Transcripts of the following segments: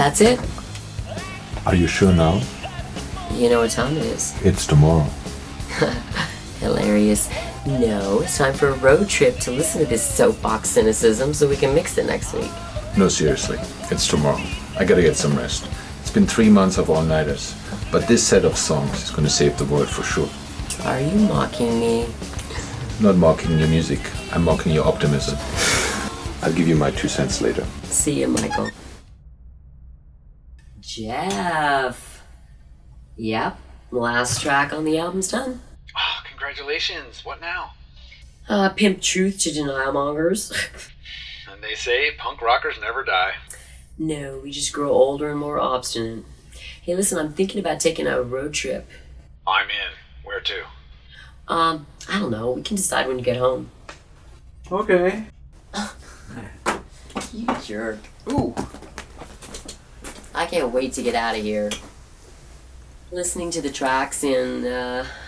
That's it? Are you sure now? You know what time it is. It's tomorrow. Hilarious. No, it's time for a road trip to listen to this soapbox cynicism so we can mix it next week. No, seriously. It's tomorrow. I gotta get some rest. It's been 3 months of all-nighters. But this set of songs is gonna save the world for sure. Are you mocking me? Not mocking your music. I'm mocking your optimism. I'll give you my 2 cents later. See you, Michael. Jeff. Yep. Last track on the album's done. Oh, congratulations. What now? Pimp truth to denial mongers. And they say punk rockers never die. No, we just grow older and more obstinate. Hey, listen, I'm thinking about taking a road trip. I'm in. Where to? I don't know. We can decide when you get home. Okay. You jerk. Ooh. I can't wait to get out of here. Listening to the tracks in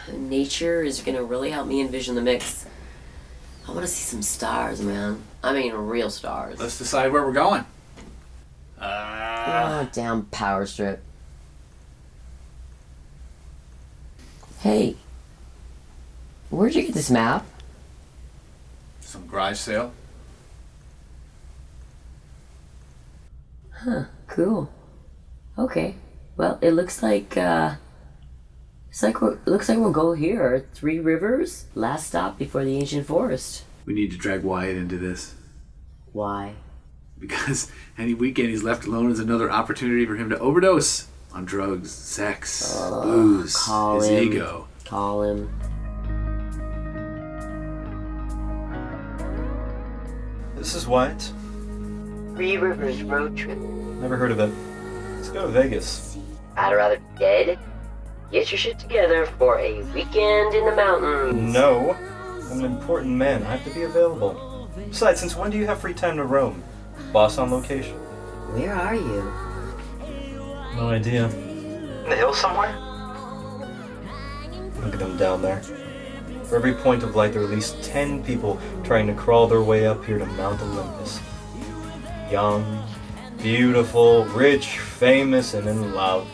nature is gonna really help me envision the mix. I wanna see some stars, man. I mean, real stars. Let's decide where we're going. Oh, damn power strip. Hey. Where'd you get this map? Some garage sale. Huh, cool. Okay. Well, it looks like we'll go here. 3 Rivers, last stop before the ancient forest. We need to drag Wyatt into this. Why? Because any weekend he's left alone is another opportunity for him to overdose on drugs, sex, booze, his ego. Call him. This is Wyatt. 3 Rivers road trip. Never heard of it. Let's go to Vegas. I'd rather be dead. Get your shit together for a weekend in the mountains. No. I'm an important man. I have to be available. Besides, since when do you have free time to roam? Boss on location. Where are you? No idea. In the hills somewhere? Look at them down there. For every point of light, there are at least 10 people trying to crawl their way up here to Mount Olympus. Young, beautiful, rich, famous, and in love.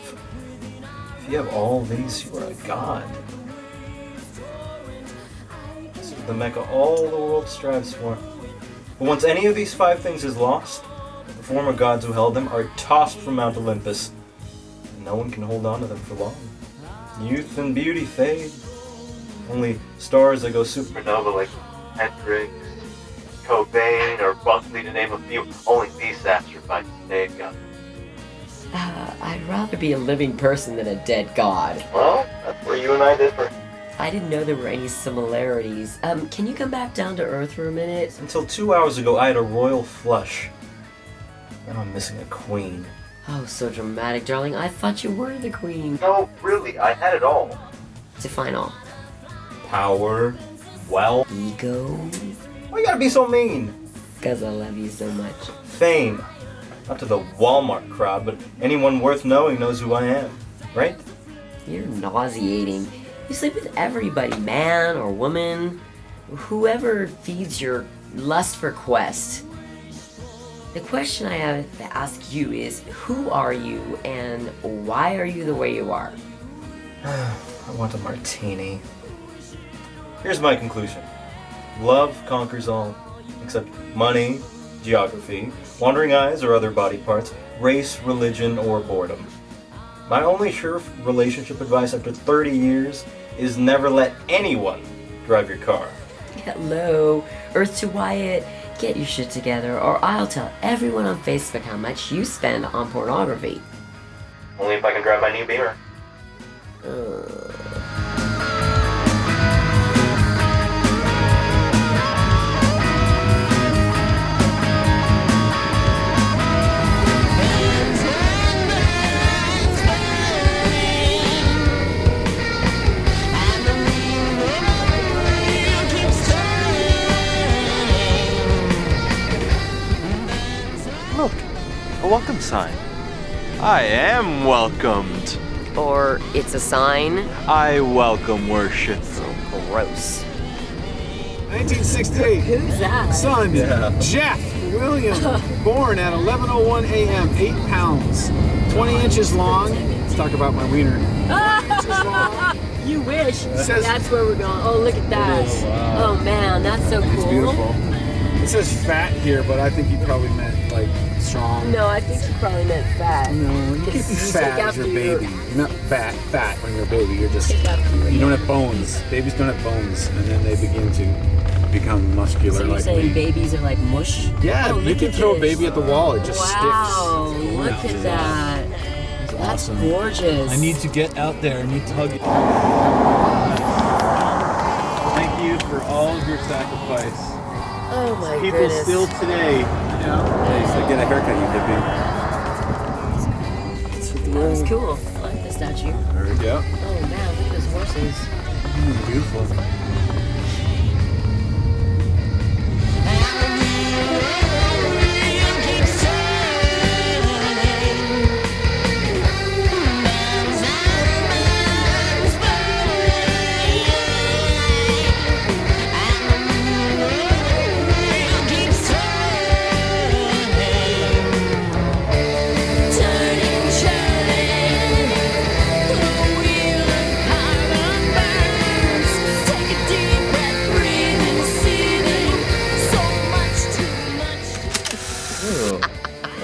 If you have all these, you are a god. This is the Mecca all the world strives for. But once any of these 5 things is lost, the former gods who held them are tossed from Mount Olympus, and no one can hold on to them for long. Youth and beauty fade. Only stars that go supernova like Hendrix, Cobain, or Buckley, to name a few, only these saps survive today, God. I'd rather be a living person than a dead god. Well, that's where you and I differ. I didn't know there were any similarities. Can you come back down to Earth for a minute? Until 2 hours ago, I had a royal flush. Now I'm missing a queen. Oh, so dramatic, darling. I thought you were the queen. No, really, I had it all. Define all. Power, wealth, Ego. why you gotta be so mean? Because I love you so much. Fame. Not to the Walmart crowd, but anyone worth knowing knows who I am, right? You're nauseating. You sleep with everybody, man or woman. Whoever feeds your lust for quest. The question I have to ask you is, who are you and why are you the way you are? I want a martini. Here's my conclusion. Love conquers all, except money, geography, wandering eyes or other body parts, race, religion, or boredom. My only sure relationship advice after 30 years is never let anyone drive your car. Hello, Earth to Wyatt. Get your shit together or I'll tell everyone on Facebook how much you spend on pornography. Only if I can drive my new Beamer. Look, a welcome sign. I am welcomed. Or it's a sign. I welcome worship. Gross. 1968. Who's that? Son, Jeff. William, born at 11:01 a.m., 8 pounds, 20 inches long. Let's talk about my wiener. 20 inches long. You wish. Says- That's where we're going. Oh, look at that. is, wow. Oh man, that's so cool. It's beautiful. It says fat here, but I think he probably meant like strong. No, I think you probably meant fat. No, you can't be fat as your baby. You're not fat when you're a baby. You're just, you don't have bones. Babies don't have bones, and then they begin to become muscular So you're like saying me. babies are like mush? Yeah, Oh, you look can at throw a this. baby at the wall. It just Wow, sticks. look at that. That's gorgeous. I need to get out there. I need to hug it. Thank you for all of your sacrifice. Oh my People goodness. still today, you know. Hey, so get a haircut, you hippie. That was cool. I like the statue. There we go. Oh man, look at those horses. Beautiful.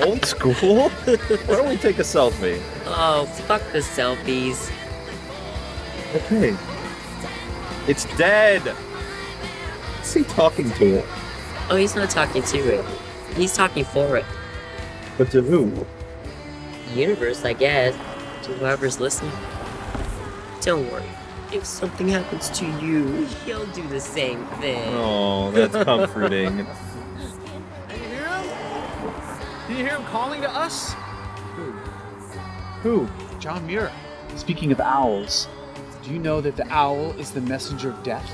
Old school? Why don't we take a selfie? Oh, fuck the selfies. Okay. It's dead. What's he talking to it? Oh, he's not talking to it. He's talking for it. But to who? Universe, I guess. To whoever's listening. Don't worry. If something happens to you, he'll do the same thing. Oh, that's comforting. Did you hear him calling to us? Who? John Muir. Speaking of owls, do you know that the owl is the messenger of death?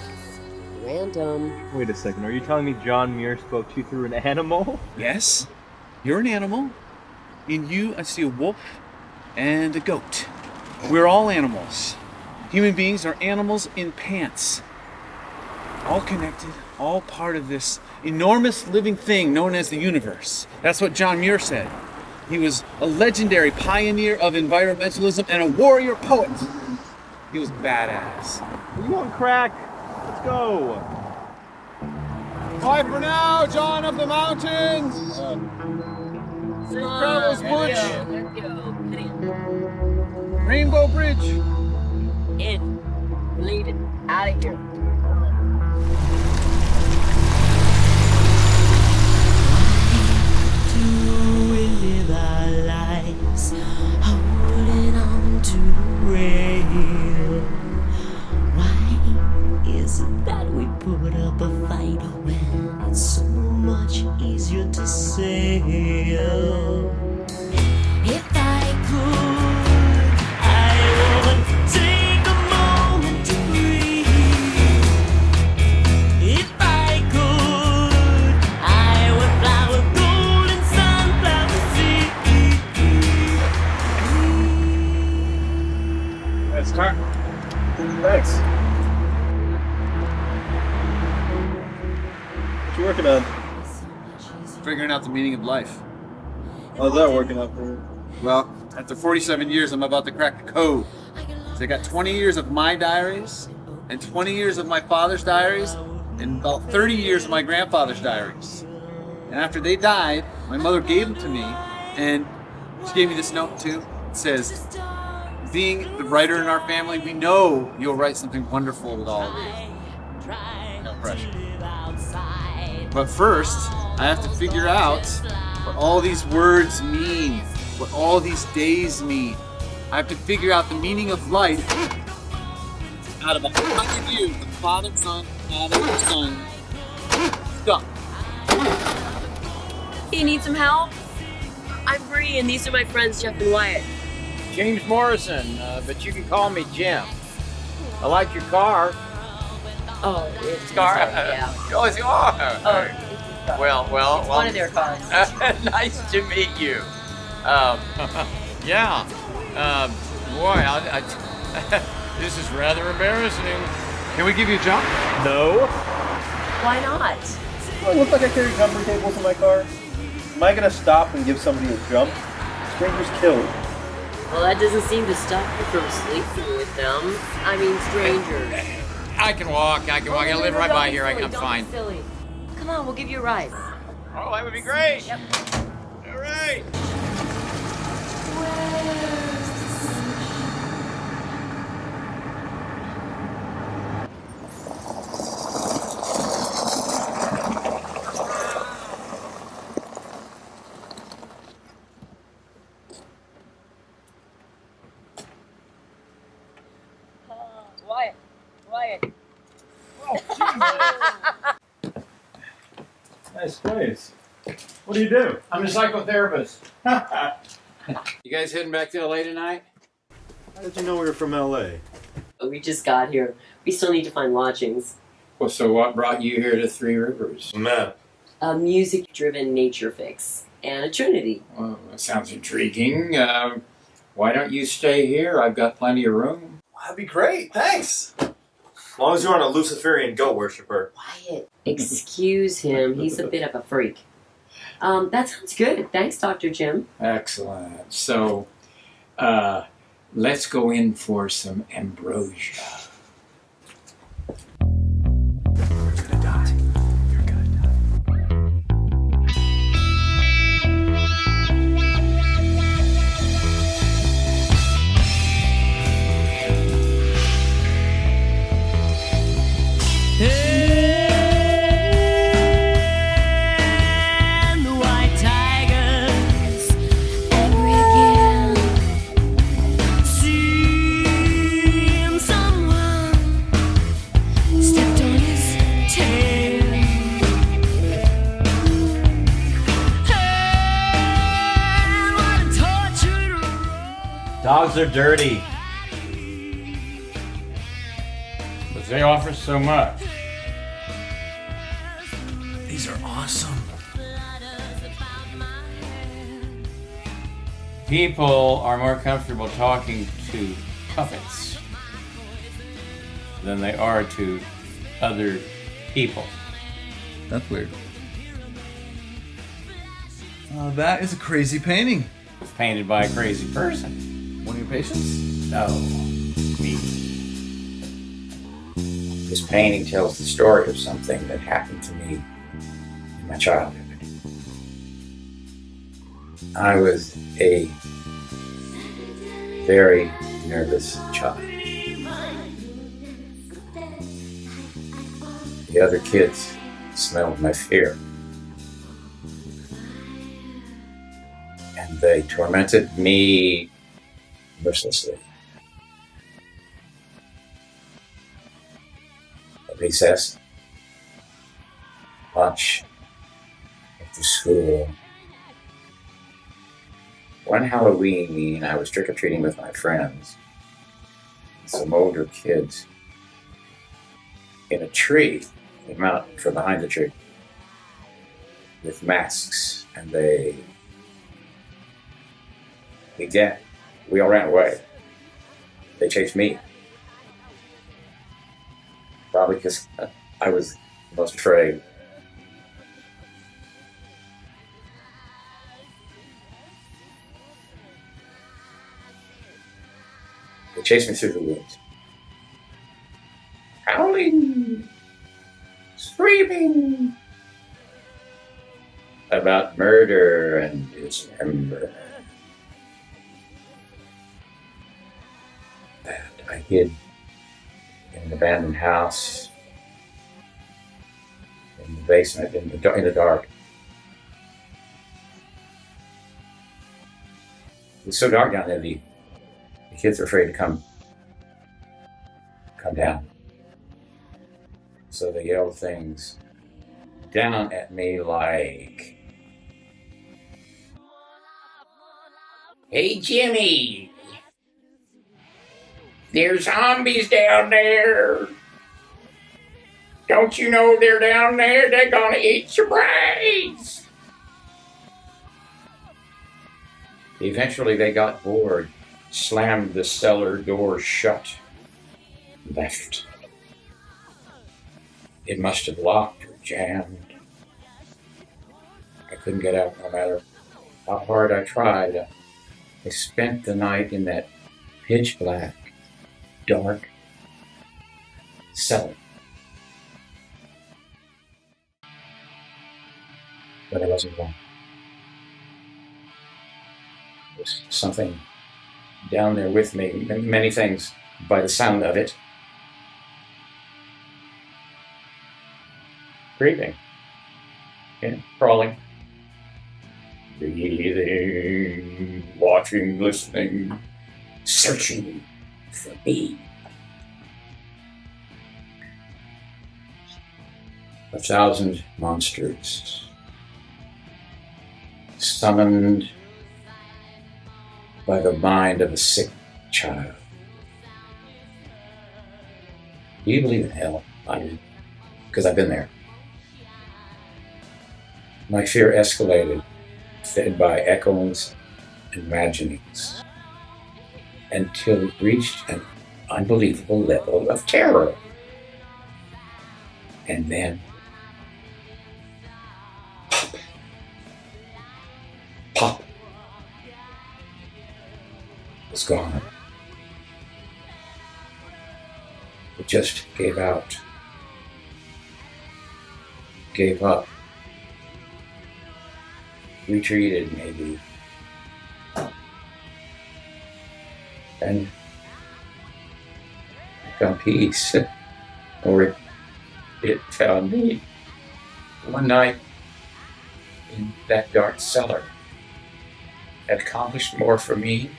Random. Wait a second, are you telling me John Muir spoke to you through an animal? Yes. You're an animal. In you, I see a wolf and a goat. We're all animals. Human beings are animals in pants. All connected, all part of this enormous living thing known as the universe. That's what John Muir said. He was a legendary pioneer of environmentalism and a warrior poet. He was badass. Are you on crack? Let's go. Bye for now, John of the mountains. Safe travels, Butch. Let's go. Rainbow Bridge. In. Lead it. Out of here. Do we live our lives holding on to the rail? Why is it that we put up a fight when it's so much easier to sail? If I could, I would take a moment to breathe. If I could, I would fly with golden sunflower seeds. That's time. Thanks. What you working on? Figuring out the meaning of life. How's that working out for you? Well, after 47 years, I'm about to crack the code. So I got 20 years of my diaries, and 20 years of my father's diaries, and about 30 years of my grandfather's diaries. And after they died, my mother gave them to me, and she gave me this note too. It says, being the writer in our family, we know you'll write something wonderful with all of these. No pressure. But first, I have to figure out what all these words mean, what all these days mean. I have to figure out the meaning of life out of 100 years of father, son, stuff. You need some help? I'm Bree, and these are my friends Jeff and Wyatt. James Morrison, but you can call me Jim. I like your car. Oh, it's Car? yeah. Oh, it's your car. Oh, it's his car. Well. It's one of their cars. Nice to meet you. Yeah. Boy, this is rather embarrassing. Can we give you a job? No. Why not? Do I look like I carry jumper cables in my car? Am I gonna stop and give somebody a jump? Strangers killed. Well, that doesn't seem to stop you from sleeping with them. I mean, strangers. I can walk. I live right by here. I'm fine. Don't be silly. Come on, we'll give you a ride. Oh, that would be great. Yep. All right. Wyatt. Nice place. What do you do? I'm a psychotherapist. You guys heading back to LA tonight? How did you know we were from LA? We just got here. We still need to find lodgings. Well, so what brought you here to Three Rivers? Map. A music-driven nature fix. And a trinity. Well, that sounds intriguing. Why don't you stay here? I've got plenty of room. That'd be great, thanks. As long as you aren't a Luciferian goat worshiper. Wyatt. Excuse him. He's a bit of a freak. That sounds good. Thanks, Dr. Jim. Excellent. So, let's go in for some ambrosia. You're gonna die. You're gonna die. And the white tigers angry again, seeing someone stepped on his tail. And what a tortured road. Dogs are dirty. But they offer so much. These are awesome. People are more comfortable talking to puppets than they are to other people. That's weird. That is a crazy painting. It's painted by a crazy person. One of your patients? No, me. This painting tells the story of something that happened to me in my childhood. I was a very nervous child. The other kids smelled my fear. And they tormented me mercilessly. At recess, lunch, after school. One Halloween, I was trick-or-treating with my friends. Some older kids in a tree came out from behind the tree with masks, and we all ran away. They chased me. Probably because I was the most afraid. They chased me through the woods. Howling, screaming about murder and dismemberment. And I hid in an abandoned house, in the basement, in the dark. It was so dark down there, the kids were afraid to come down. So they yelled things down at me like, "Hey Jimmy, there's zombies down there. Don't you know they're down there? They're gonna eat your brains." Eventually they got bored, slammed the cellar door shut, left. It must have locked or jammed. couldn't get out no matter how hard I tried. I spent the night in that pitch black, dark cellar. But I wasn't alone. There was something down there with me, many things by the sound of it. Breathing. Yeah, crawling. Breathing, watching, listening, searching for me. 1,000 monsters summoned by the mind of a sick child. Do you believe in hell? I do, because I've been there. My fear escalated, fed by echoings and imaginings, until it reached an unbelievable level of terror. And then, pop, pop, was gone. It just gave out, gave up, retreated maybe, and found peace, or it found me one night in that dark cellar. Had accomplished more for me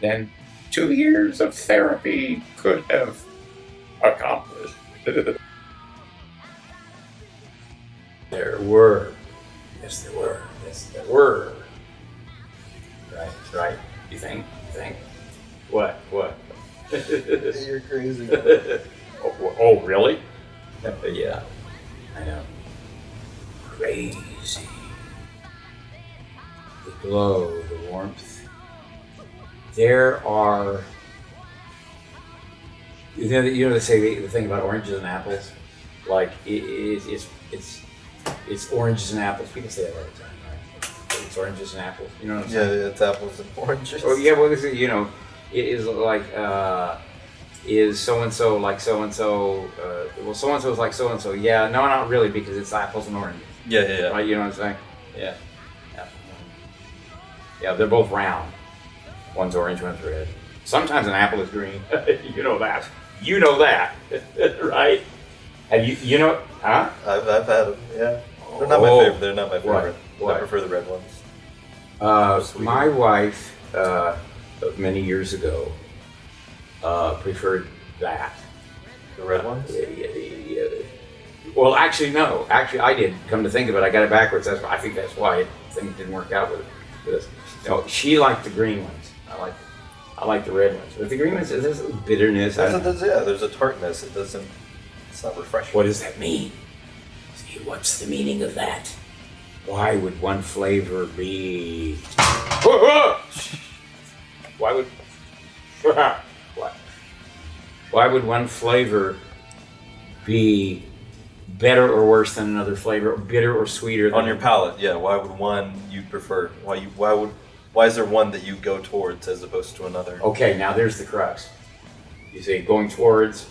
than 2 years of therapy could have accomplished. There were. Yes, there were. Yes, there were. Right. You think? What? You're crazy. Oh, really? Yeah, I know. Crazy. The glow, the warmth. There are, you know, they say the thing about oranges and apples, like it's oranges and apples. People say that all the time, right? It's oranges and apples. You know what I'm saying? Yeah, it's apples and oranges. Oh yeah, well, you know, it is like is so and so like so and so. Well, so and so is like so and so. Yeah, no, not really, because it's apples and oranges. Yeah. Right, you know what I'm saying? Yeah. Yeah, they're both round. One's orange, one's red. Sometimes an apple is green. You know that. Right? Have you know, huh? I've had them, yeah. They're not my favorite. They're not my favorite. What? I prefer the red ones. My wife, many years ago, preferred that. The red ones? Yeah. Well, actually, no. Actually, I did. Come to think of it, I got it backwards. I think that's why things didn't work out with us. No, she liked the green ones. I like the red ones. But the green ones, there's a bitterness. There's a tartness. It's not refreshing. What does that mean? See, what's the meaning of that? Why would one flavor be... Why would one flavor be better or worse than another flavor, or bitter or sweeter than on your palate? Yeah. Why would one you prefer? Why is there one that you go towards as opposed to another? Okay, now there's the crux. You say going towards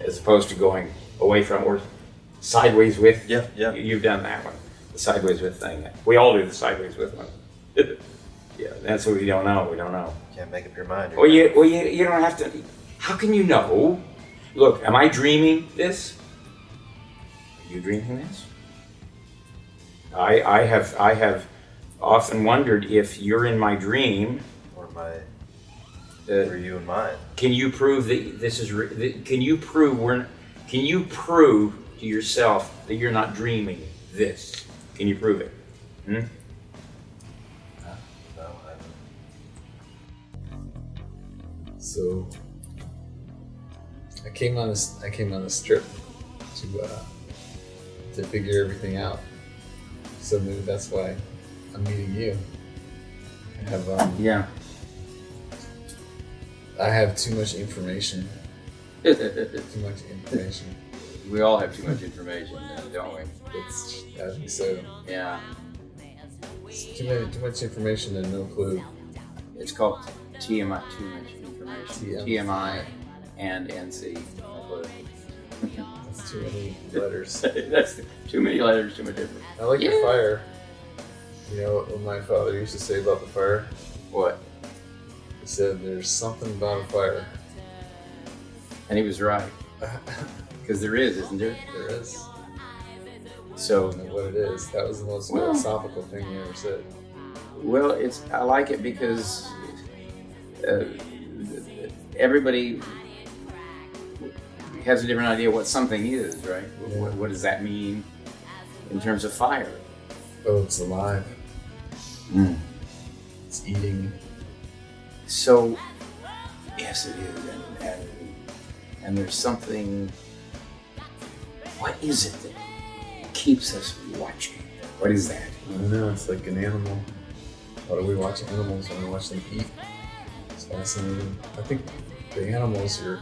as opposed to going away from, or sideways with. Yeah. You've done that one. The sideways with thing. We all do the sideways with one. Yeah, that's what we don't know. We don't know. Can't make up your mind. Well, you don't have to. How can you know? Look, am I dreaming this? Are you dreaming this? I have often wondered if you're in my dream. Or you in mine? Can you prove that this is? Can you prove to yourself that you're not dreaming this? Can you prove it? No, I haven't. So I came on this trip to figure everything out. So maybe that's why I'm meeting you. I have I have too much information. We all have too much information, don't we? I think so. Yeah. It's too much information and no clue. It's called TMI, too much information. TMI and NC. That's too many letters. That's too many letters, too much difference. I like the fire. You know what my father used to say about the fire? What? He said, "There's something about a fire." And he was right. Because there is, isn't there? There is. So, I don't know what it is. That was the most philosophical thing you ever said. Well, I like it because everybody has a different idea what something is, right? Yeah. What does that mean in terms of fire? Oh, it's alive. It's eating. So, yes, it is. And there's something. What is it that keeps us watching? What is that? I don't know. It's like an animal. Why do we watch animals when we watch them eat? It's fascinating. I think the animals are.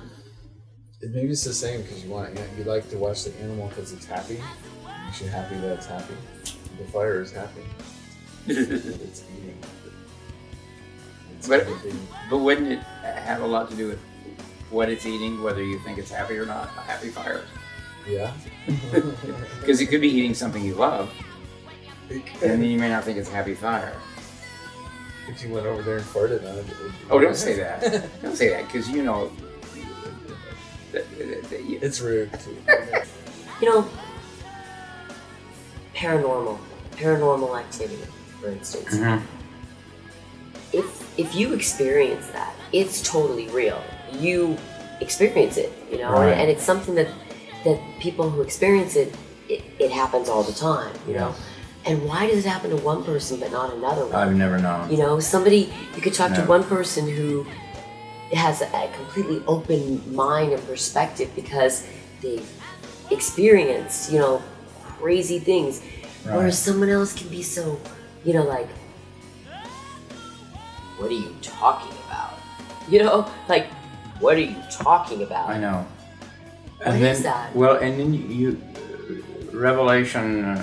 Maybe it's the same because you like to watch the animal because it's happy. Makes you happy that it's happy. The fire is happy. It's eating. But wouldn't it have a lot to do with what it's eating, whether you think it's happy or not? A happy fire. Yeah. Because it could be eating something you love, and then you may not think it's a happy fire. If you went over there and farted on it. Oh, don't say that. Don't say that, because you know. It's rude. You know, paranormal activity, for instance. Mm-hmm. If you experience that, it's totally real. You experience it, you know, Right. and it's something that people who experience it happens all the time, you know. And why does it happen to one person but not another one? I've never known. You know, you could talk to one person who has a completely open mind and perspective because they've experienced, you know, crazy things. Right. Whereas someone else can be so, you know, like, what are you talking about? You know, like, what are you talking about? I know. What is that? Well, and then you revelation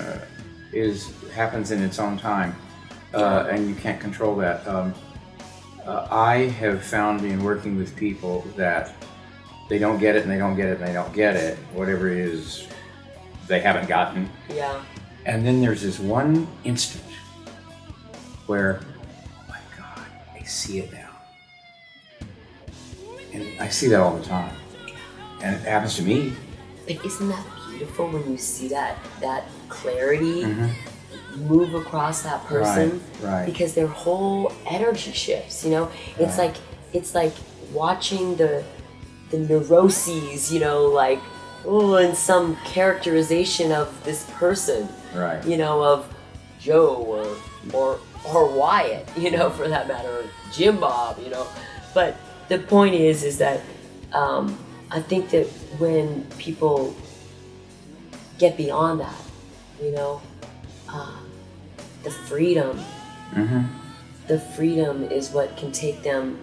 happens in its own time, and you can't control that. I have found in working with people that they don't get it, and they don't get it, and they don't get it. Whatever it is, they haven't gotten. Yeah. And then there's this one instant where, oh my God, I see it now. And I see that all the time. And it happens to me. But isn't that beautiful when you see that clarity Mm-hmm. move across that person? Right. Because their whole energy shifts, you know? It's like watching the neuroses, you know, like, in some characterization of this person. Right. You know, of Joe or Wyatt, you know, for that matter, or Jim Bob, you know. But the point is that I think that when people get beyond that, you know, the freedom is what can take them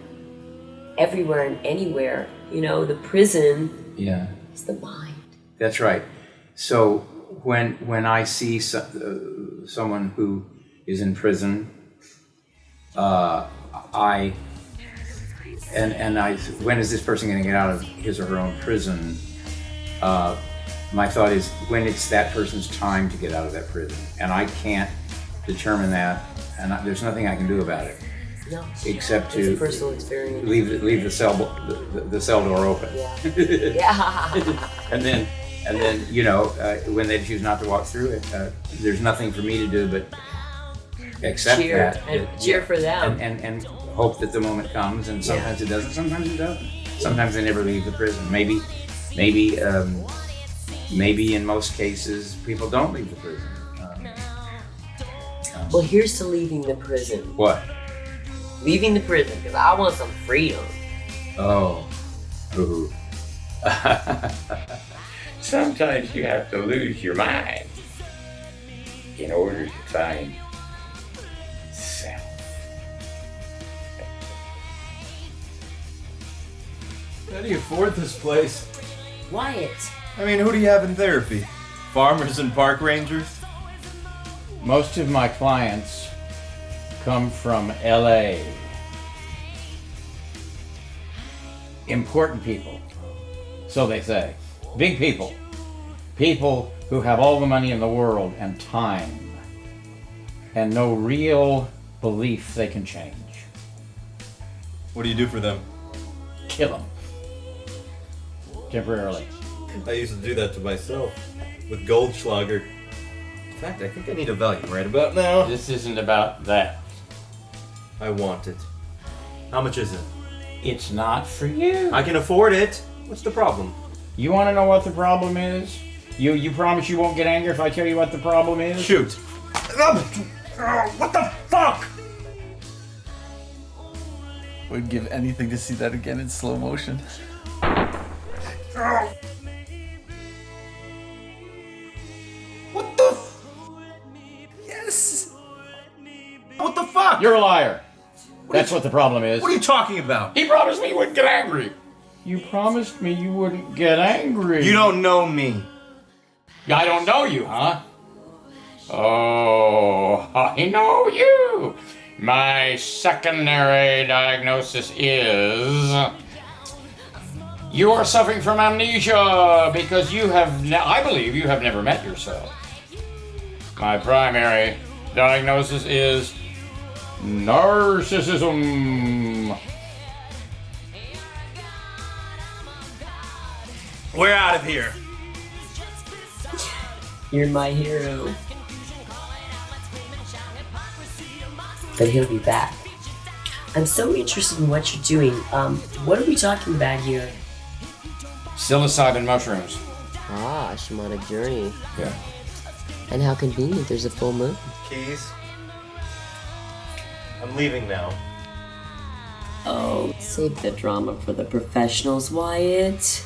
everywhere and anywhere. You know, the prison is the mind. That's right. So when I see someone who is in prison, when is this person going to get out of his or her own prison? My thought is when it's that person's time to get out of that prison, and I can't determine that, and there's nothing I can do about it. No. Except It's to a personal experience. leave the cell door open. Yeah. Yeah. And then you know, when they choose not to walk through it, there's nothing for me to do but accept cheer that. and cheer for them. And hope that the moment comes, and sometimes it doesn't, sometimes it doesn't. Sometimes they never leave the prison. Maybe in most cases, people don't leave the prison. Well, here's to leaving the prison. What? Leaving the prison, because I want some freedom. Oh. Ooh. Sometimes you have to lose your mind in order to find self. How do you afford this place? Wyatt, I mean, who do you have in therapy? Farmers and park rangers? Most of my clients come from LA. Important people, so they say. Big people. People who have all the money in the world and time and no real belief they can change. What do you do for them? Kill them. Temporarily. I used to do that to myself with Goldschlager. In fact, I think I need a value right about now. This isn't about that. I want it. How much is it? It's not for you. I can afford it. What's the problem? You want to know what the problem is? You promise you won't get angry if I tell you what the problem is? Shoot. What the fuck? Would give anything to see that again in slow motion. What the? Yes. What the fuck? You're a liar. That's what the problem is. What are you talking about? He promised me you wouldn't get angry. You promised me you wouldn't get angry. You don't know me. I don't know you, huh? Oh, I know you. My secondary diagnosis is you are suffering from amnesia because you have, I believe you have never met yourself. My primary diagnosis is narcissism. We're out of here. You're my hero. But he'll be back. I'm so interested in what you're doing. What are we talking about here? Psilocybin mushrooms. Ah, shamanic journey. Yeah. And how convenient, there's a full moon. Keys. I'm leaving now. Oh, save the drama for the professionals, Wyatt.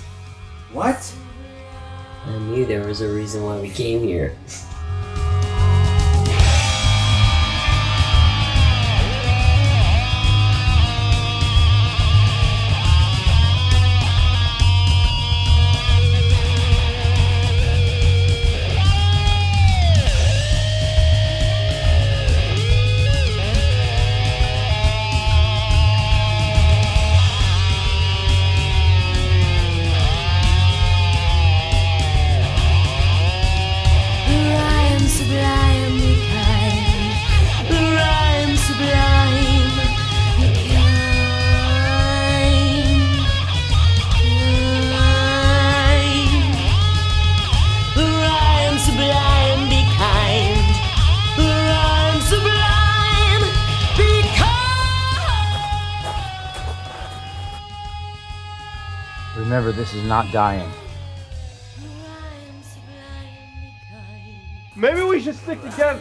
What? I knew there was a reason why we came here. Remember, this is not dying. Maybe we should stick together.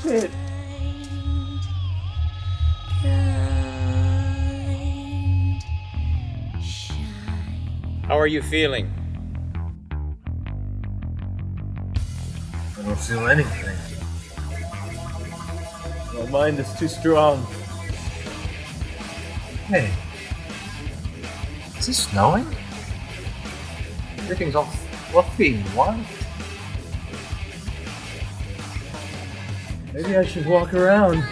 Shit. How are you feeling? I don't feel anything. My mind is too strong. Hey. Is it snowing? Everything's all fluffy and white. Maybe I should walk around.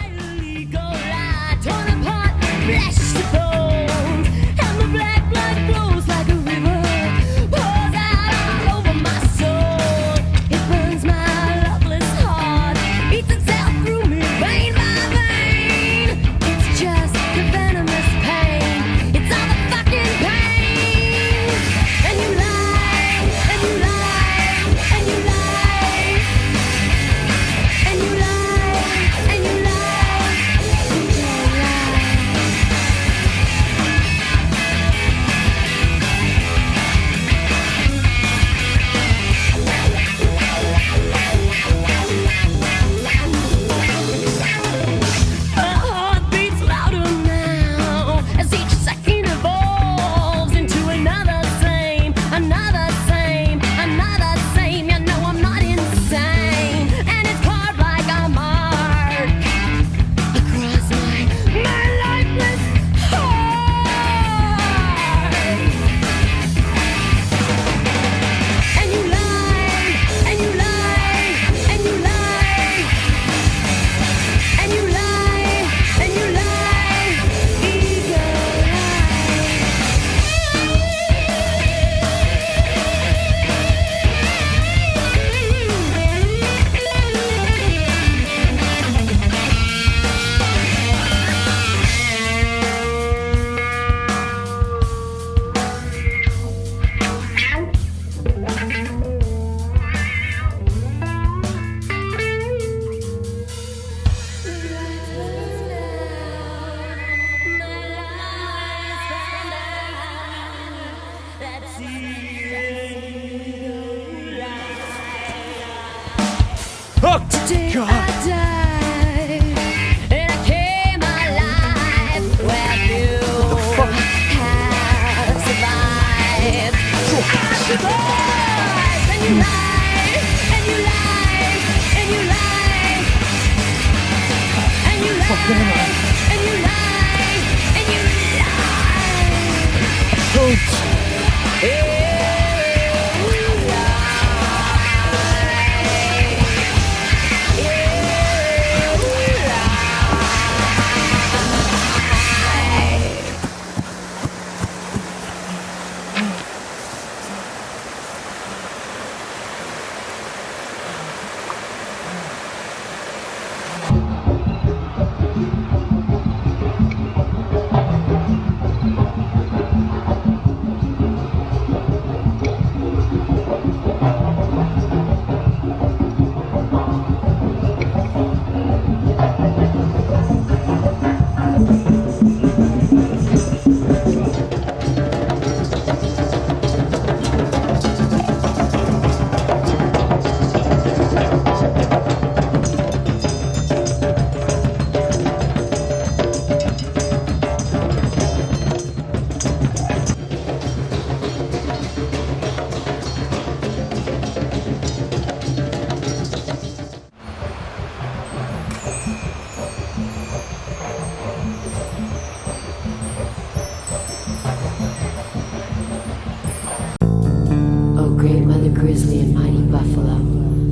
Grizzly and mighty buffalo,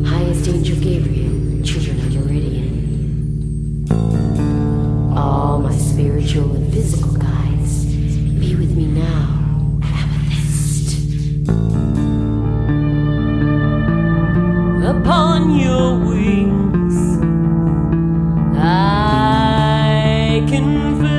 highest angel Gabriel, children of Meridian. All my spiritual and physical guides, be with me now, Amethyst. Upon your wings, I can fly.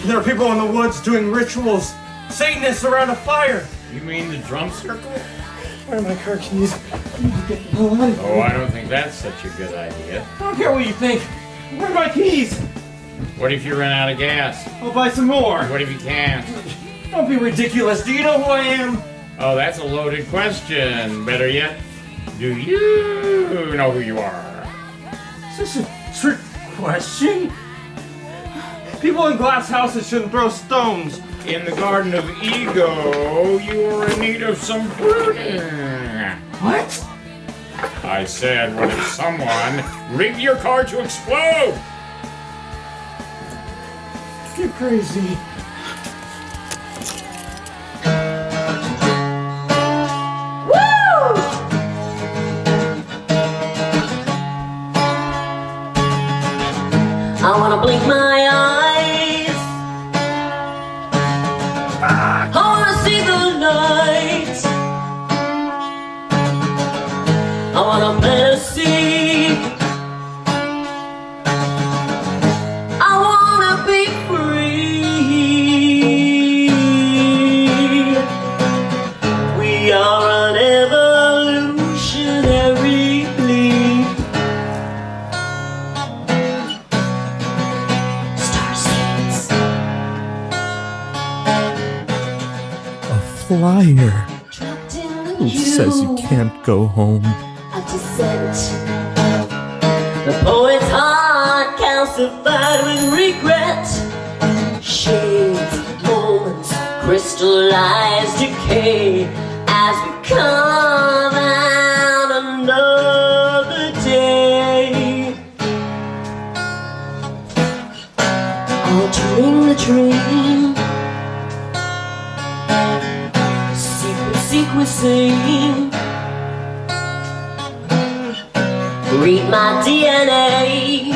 There are people in the woods doing rituals. Satanists around a fire. You mean the drum circle? Where are my car keys? I need to get the hell out of here. Oh, I don't think that's such a good idea. I don't care what you think. Where are my keys? What if you run out of gas? I'll buy some more. What if you can't? Don't be ridiculous. Do you know who I am? Oh, that's a loaded question. Better yet, do you know who you are? Is this a trick question? People in glass houses shouldn't throw stones. In the Garden of Ego, you are in need of some pruning. What? I said, what if someone rigged your car to explode? You're crazy. I wanna blink my eyes. I wanna see the light. I wanna plant a seed. I wanna be free. liar. Who says you can't go home? The poet's heart calcified with regret. Shades, moments, crystallized decay as we come out another day. Altering the dream, sequencing. Read my DNA.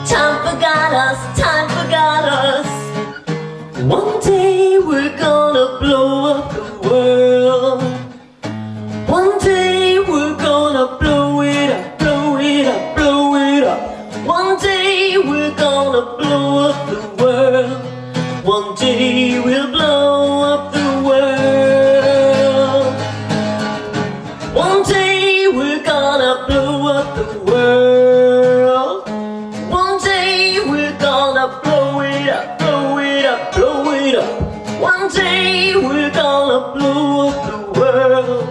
Time forgot us, time forgot us. One day we're gonna blow up the world. One day we're gonna blow it up, blow it up, blow it up. One day we're gonna blow up the world. One day we'll blow up the world. One day we're gonna blow up the world. One day we're gonna blow it up, blow it up, blow it up. One day we're gonna blow up the world.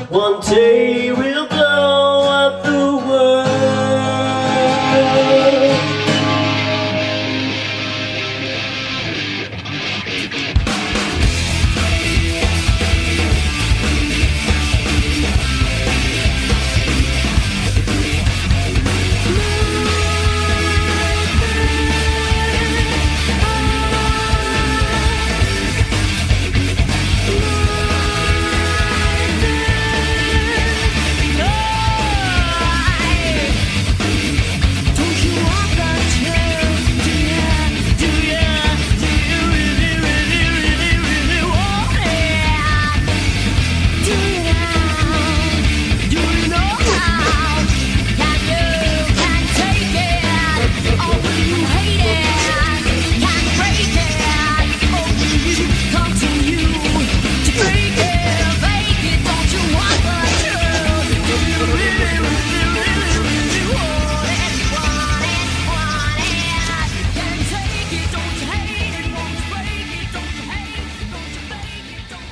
One day we'll blow up the world.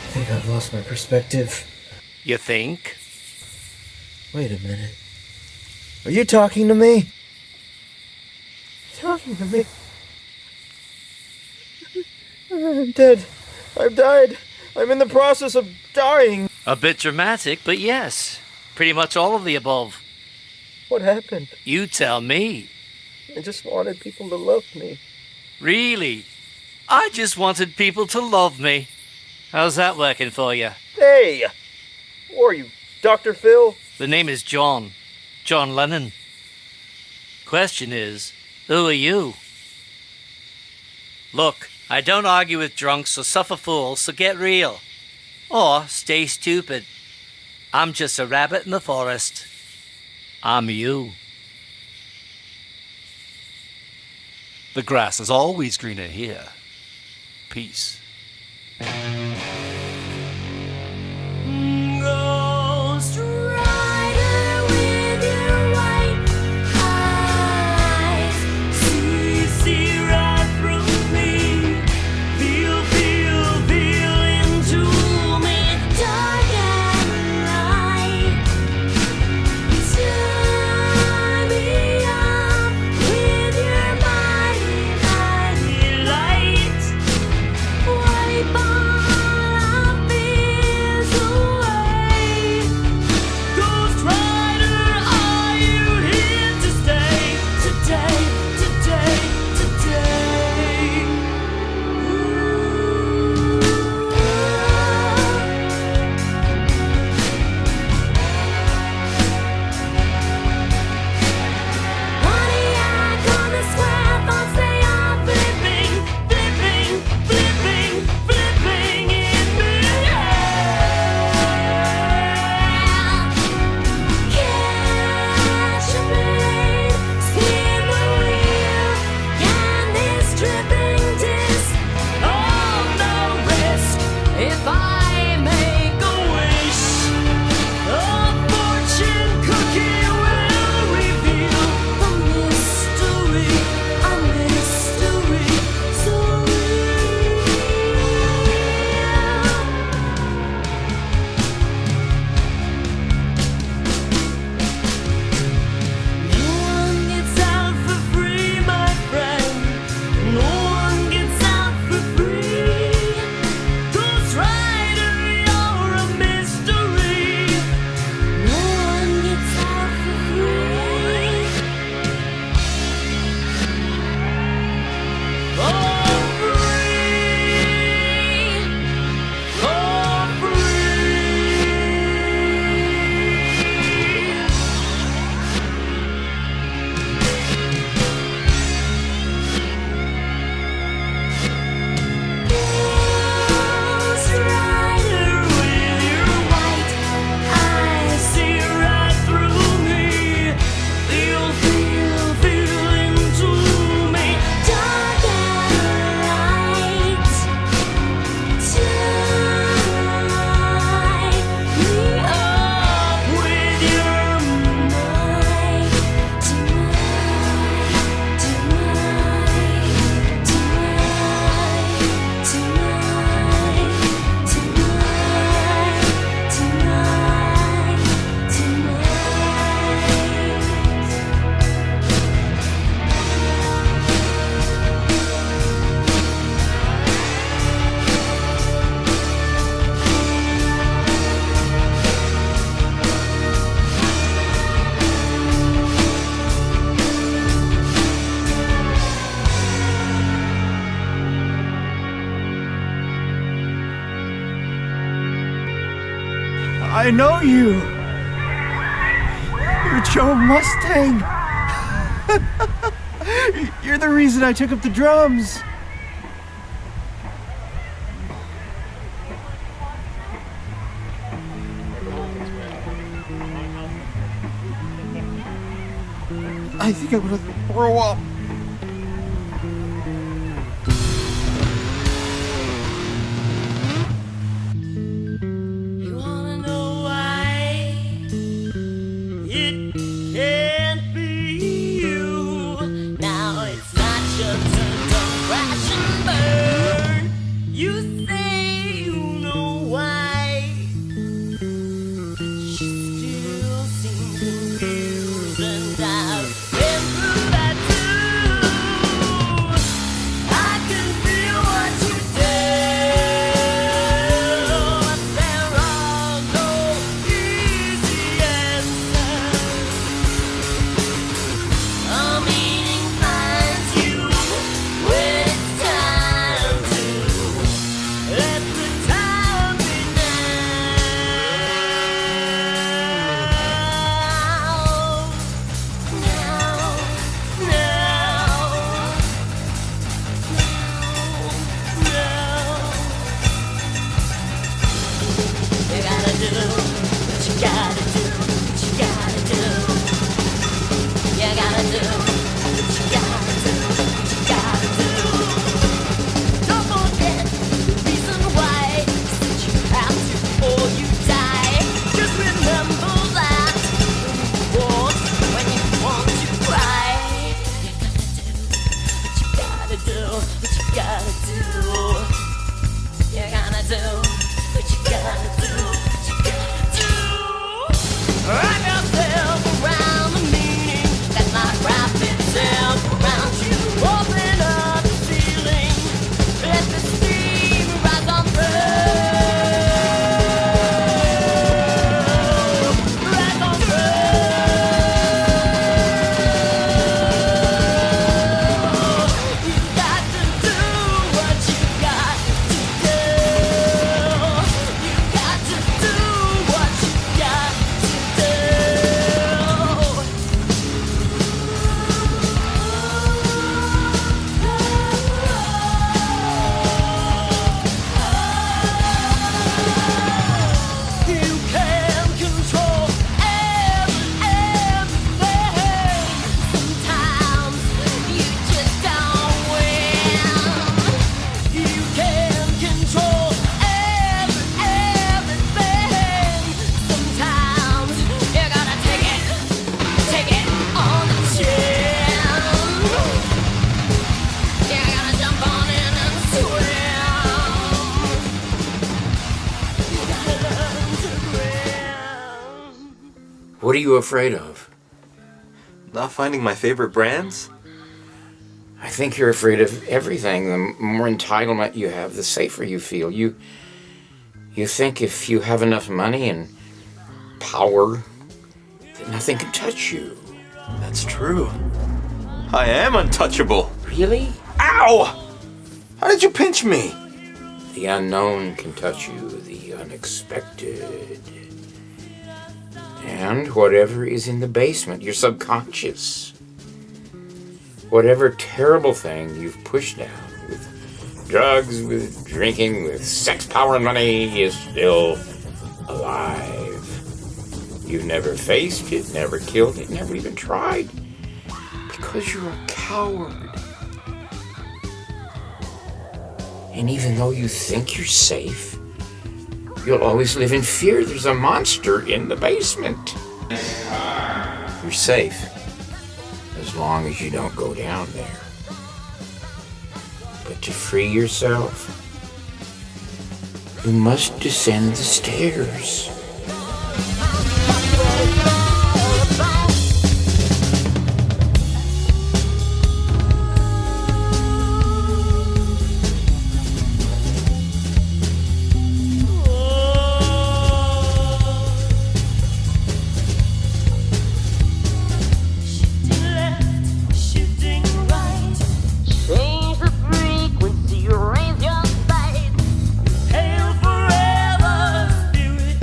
I think I've lost my perspective. You think? Wait a minute. Are you talking to me? Talking to me? I'm dead. I've died. I'm in the process of dying. A bit dramatic, but yes. Pretty much all of the above. What happened? You tell me. I just wanted people to love me. Really? I just wanted people to love me. How's that working for you? Hey! Who are you, Dr. Phil? The name is John. John Lennon. Question is, who are you? Look, I don't argue with drunks or suffer fools, so get real. Or stay stupid. I'm just a rabbit in the forest. I'm you. The grass is always greener here. Peace. Ghost rider with your white eyes, see right through me, feel into me, dark and light. Turn me up with your mighty light. I know you. You're Joe Mustang. You're the reason I took up the drums. I think I'm gonna throw up. You wanna know why it can't be you? Now it's not just a dumb crash and burn. You say you know why. She still seems confused, and I've been through that too. I can feel what you do, but there are no easy answers. A meaning finds you when it's time to let the time be You gotta do what you gotta do, what you gotta do. You gotta do what you gotta do, what you gotta do. Don't forget the reason why that you have to before you die. Just remember that when you want to cry. You gotta do what you gotta do, what you gotta do. You gotta do what you gotta do, what you gotta do. Wrap yourself around the meaning that might wrap itself around you. Open up the ceiling, let the steam rise on through. Rise on through. You got to do what you got to do. You got to do what you got to do. You can control everything. Sometimes you just don't win. You can control everything. Sometimes you gotta take it on the chin. You gotta jump on in and swim. You gotta learn to grin. What are you afraid of? Not finding my favorite brands? I think you're afraid of everything. The more entitlement you have, the safer you feel. You think if you have enough money and power, that nothing can touch you. That's true. I am untouchable. Really? Ow! How did you pinch me? The unknown can touch you, the unexpected. And whatever is in the basement, your subconscious. Whatever terrible thing you've pushed down with drugs, with drinking, with sex, power, and money is still alive. You've never faced it, never killed it, never even tried. Because you're a coward. And even though you think you're safe, you'll always live in fear. There's a monster in the basement. You're safe. As long as you don't go down there. But to free yourself, you must descend the stairs. Raise your sight, hail forever, spirit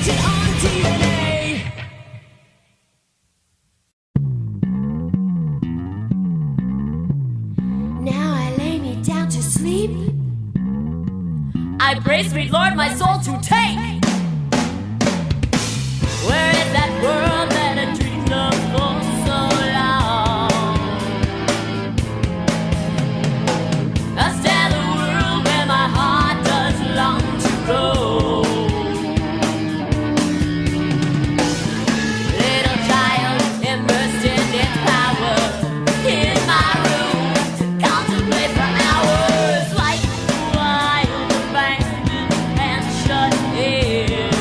printed on DNA. Now I lay me down to sleep. I pray, sweet Lord, my soul to take. Where is that world that I dreamed of for so long? A stellar world where my heart does long to go. Little child immersed in its power, in my room to contemplate for hours, like a wild abandoned and shut in.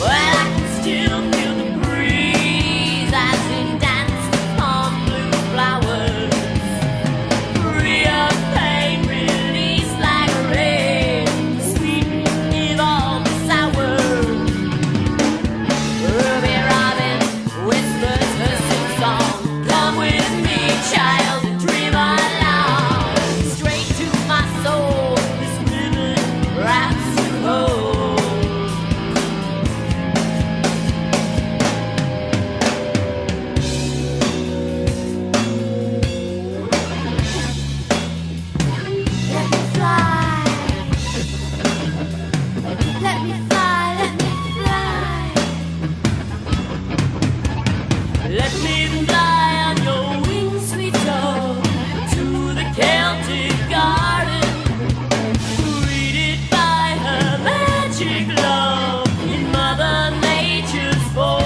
Well, I can still feel the breeze as it dances on blue flowers, free of pain, released like rain, sweet, evolved, sour. Ruby Robin whispers her sing-song. Come with me, child, and dream along. Straight to my soul, this ribbon wraps you whole. Let me fly. Let me fly, let me fly. Let me fly on your wings, sweet dove, to the Celtic garden, greeted by her magic love in Mother Nature's forest.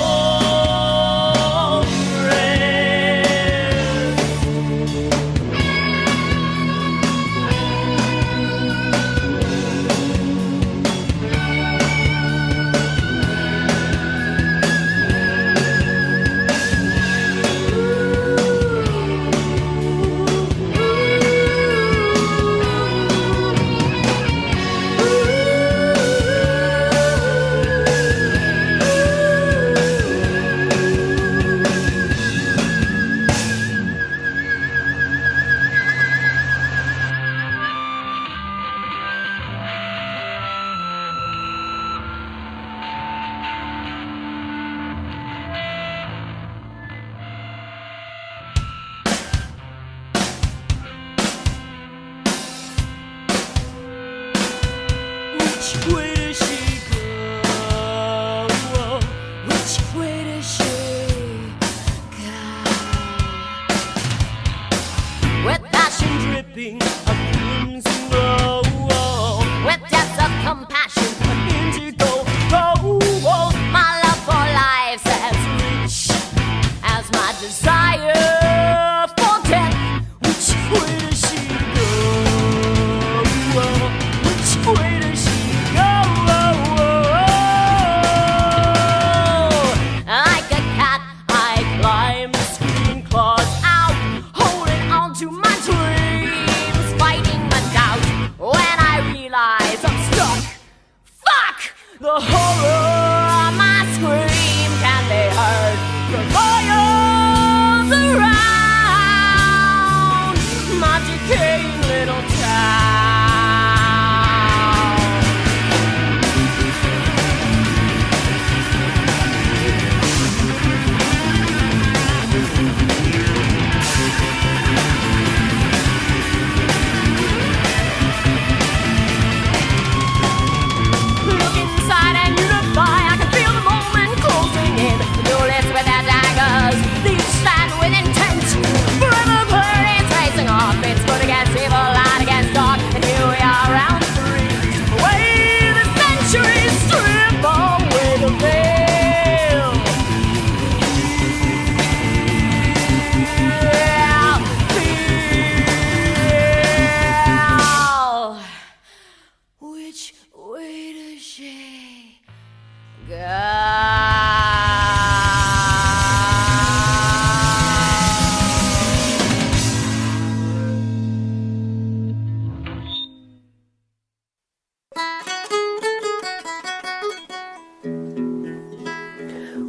Which way does she go? Which way does she go? With passion dripping a crimson glow, with depths of compassion an indigo glow. My love for life's as rich as my desire for death. Which way does she go? Which way does she go? Like a cat, I climb the screen, claws out, holding on to my dreams, fighting my doubt when I realize I'm stuck. Fuck! The horror of my scream can be heard for miles around my decaying little town. Look inside and unify. I can feel the moment closing in. Duelists with their daggers, these stand with intent. Forever burning, racing off. It's good against evil, light against dark. And here we are, round three. Away the centuries, strip away the veil. Which way does she go?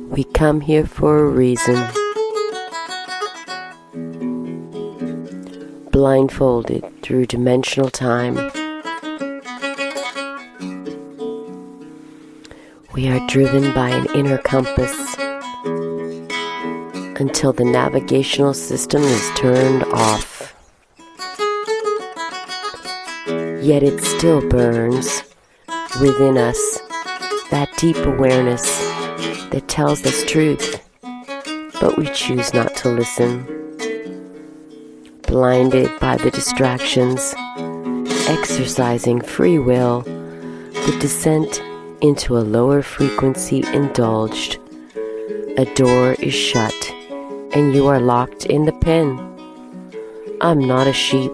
We come here for a reason. blindfolded through dimensional time. We are driven by an inner compass until the navigational system is turned off. Yet it still burns within us, that deep awareness that tells us truth, but we choose not to listen. Blinded by the distractions, exercising free will, the descent into a lower frequency indulged. A door is shut, and you are locked in the pen. I'm not a sheep.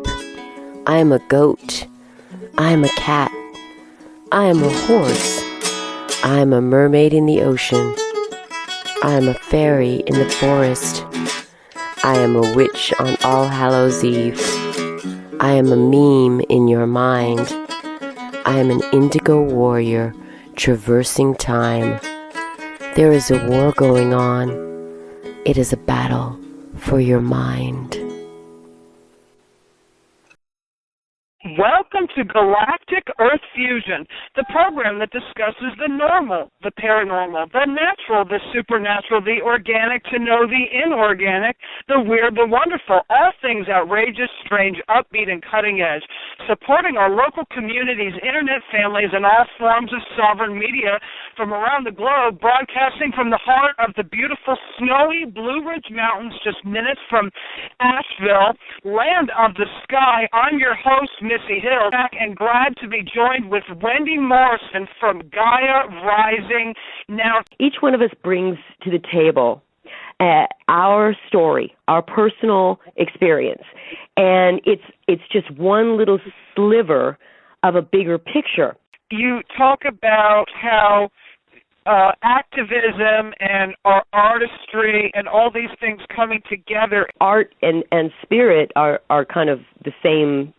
I am a goat. I am a cat. I am a horse. I am a mermaid in the ocean. I am a fairy in the forest. I am a witch on All Hallows Eve. I am a meme in your mind. I am an indigo warrior traversing time. There is a war going on. It is a battle for your mind. Welcome to Galactic Earth Fusion, the program that discusses the normal, the paranormal, the natural, the supernatural, the organic to know the inorganic, the weird, the wonderful, all things outrageous, strange, upbeat, and cutting edge, supporting our local communities, internet families, and all forms of sovereign media from around the globe, broadcasting from the heart of the beautiful snowy Blue Ridge Mountains, just minutes from Asheville, land of the sky. I'm your host, Missy Hill, and glad to be joined with Wendy Morrison from Gaia Rising. Now, each one of us brings to the table our story, our personal experience, and it's just one little sliver of a bigger picture. You talk about how activism and our artistry and all these things coming together. Art and spirit are kind of the same,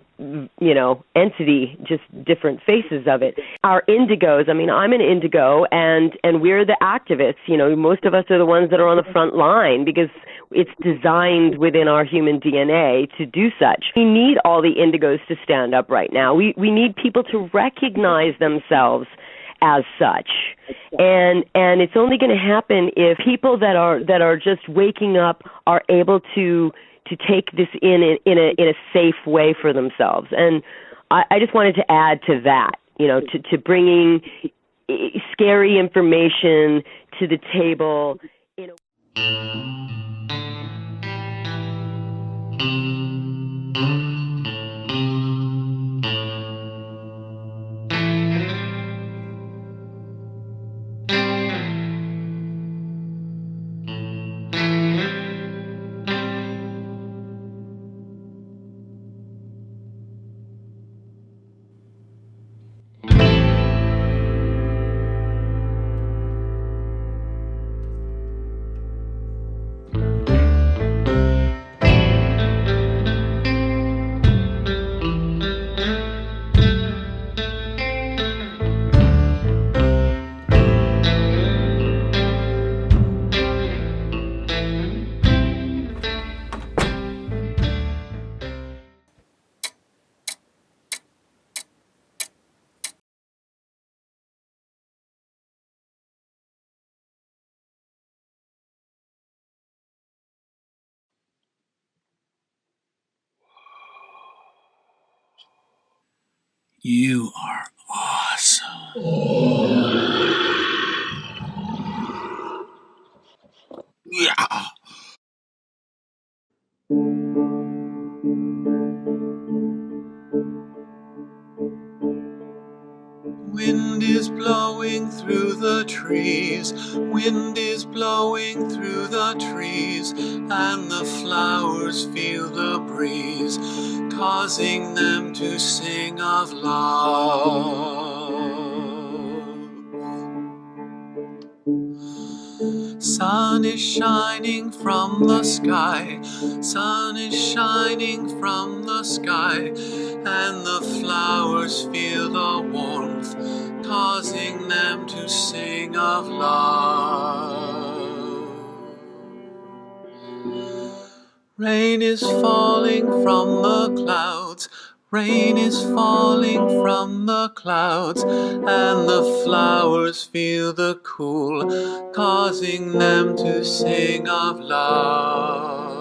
entity, just different faces of it. Our indigos, I'm an indigo, and we're the activists. Most of us are the ones that are on the front line because it's designed within our human DNA to do such. We need all the indigos to stand up right now. We need people to recognize themselves as such, and it's only going to happen if people that are just waking up are able to take this in a safe way for themselves. And I just wanted to add to that, to bringing scary information to the table. You are awesome. Yeah. Wind is blowing through the trees, wind is blowing through the trees, and the flowers feel the breeze, causing them to sing of love. Sun is shining from the sky, sun is shining from the sky, and the flowers feel the warmth, causing them to sing of love. Rain is falling from the clouds. Rain is falling from the clouds, and the flowers feel the cool, causing them to sing of love.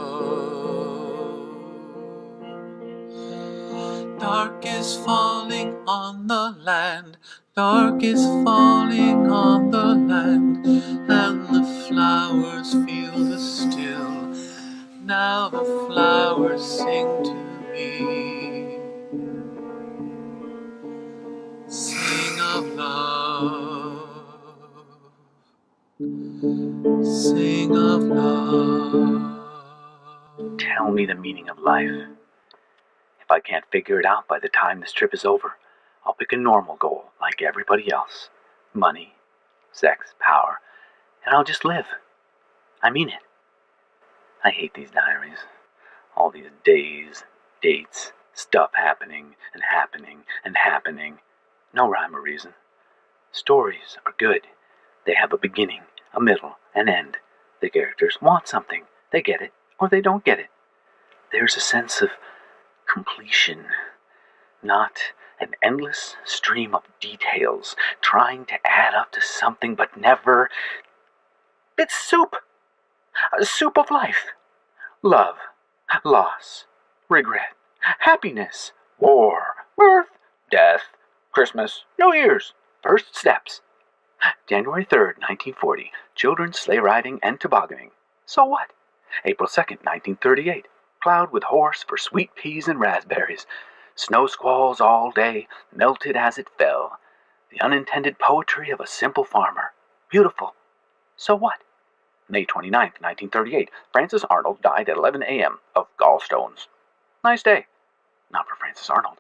Dark is falling on the land, dark is falling on the land, and the flowers feel the still. Now the flowers sing to me. Sing of love. Sing of love. Tell me the meaning of life. If I can't figure it out by the time this trip is over, I'll pick a normal goal like everybody else. Money, sex, power, and I'll just live. I mean it. I hate these diaries. All these days, dates, stuff happening and happening and happening. No rhyme or reason. Stories are good. They have a beginning, a middle, an end. The characters want something. They get it, or they don't get it. There's a sense of completion, not an endless stream of details trying to add up to something but never. It's soup. A soup of life. Love, loss, regret, happiness, war, birth, death, Christmas, New Year's, first steps. January 3rd, 1940, children sleigh riding and tobogganing. So what? April 2nd, 1938, cloud with horse for sweet peas and raspberries. Snow squalls all day, melted as it fell. The unintended poetry of a simple farmer. Beautiful. So what? May 29th, 1938, Francis Arnold died at 11 a.m. of gallstones. Nice day. Not for Francis Arnold.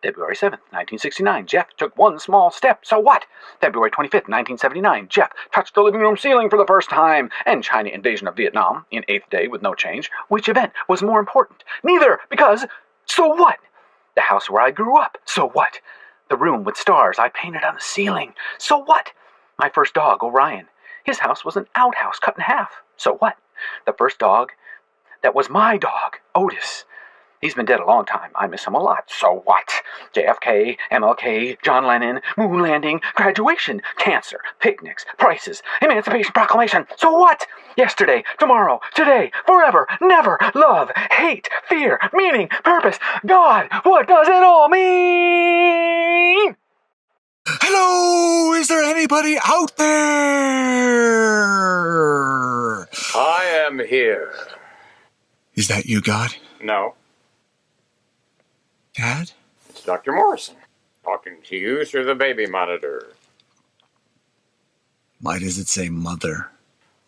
February 7th, 1969, Jeff took one small step. So what? February 25th, 1979, Jeff touched the living room ceiling for the first time. And China invasion of Vietnam in 8th day with no change. Which event was more important? Neither, because so what? The house where I grew up. So what? The room with stars I painted on the ceiling. So what? My first dog, Orion. His house was an outhouse cut in half. So what? The first dog that was my dog, Otis. He's been dead a long time. I miss him a lot. So what? JFK, MLK, John Lennon, moon landing, graduation, cancer, picnics, prices, Emancipation Proclamation. So what? Yesterday, tomorrow, today, forever, never, love, hate, fear, meaning, purpose. God, what does it all mean? Hello! Is there anybody out there? I am here. Is that you, God? No, Dad? it's Dr. Morrison, talking to you through the baby monitor. Why does it say mother?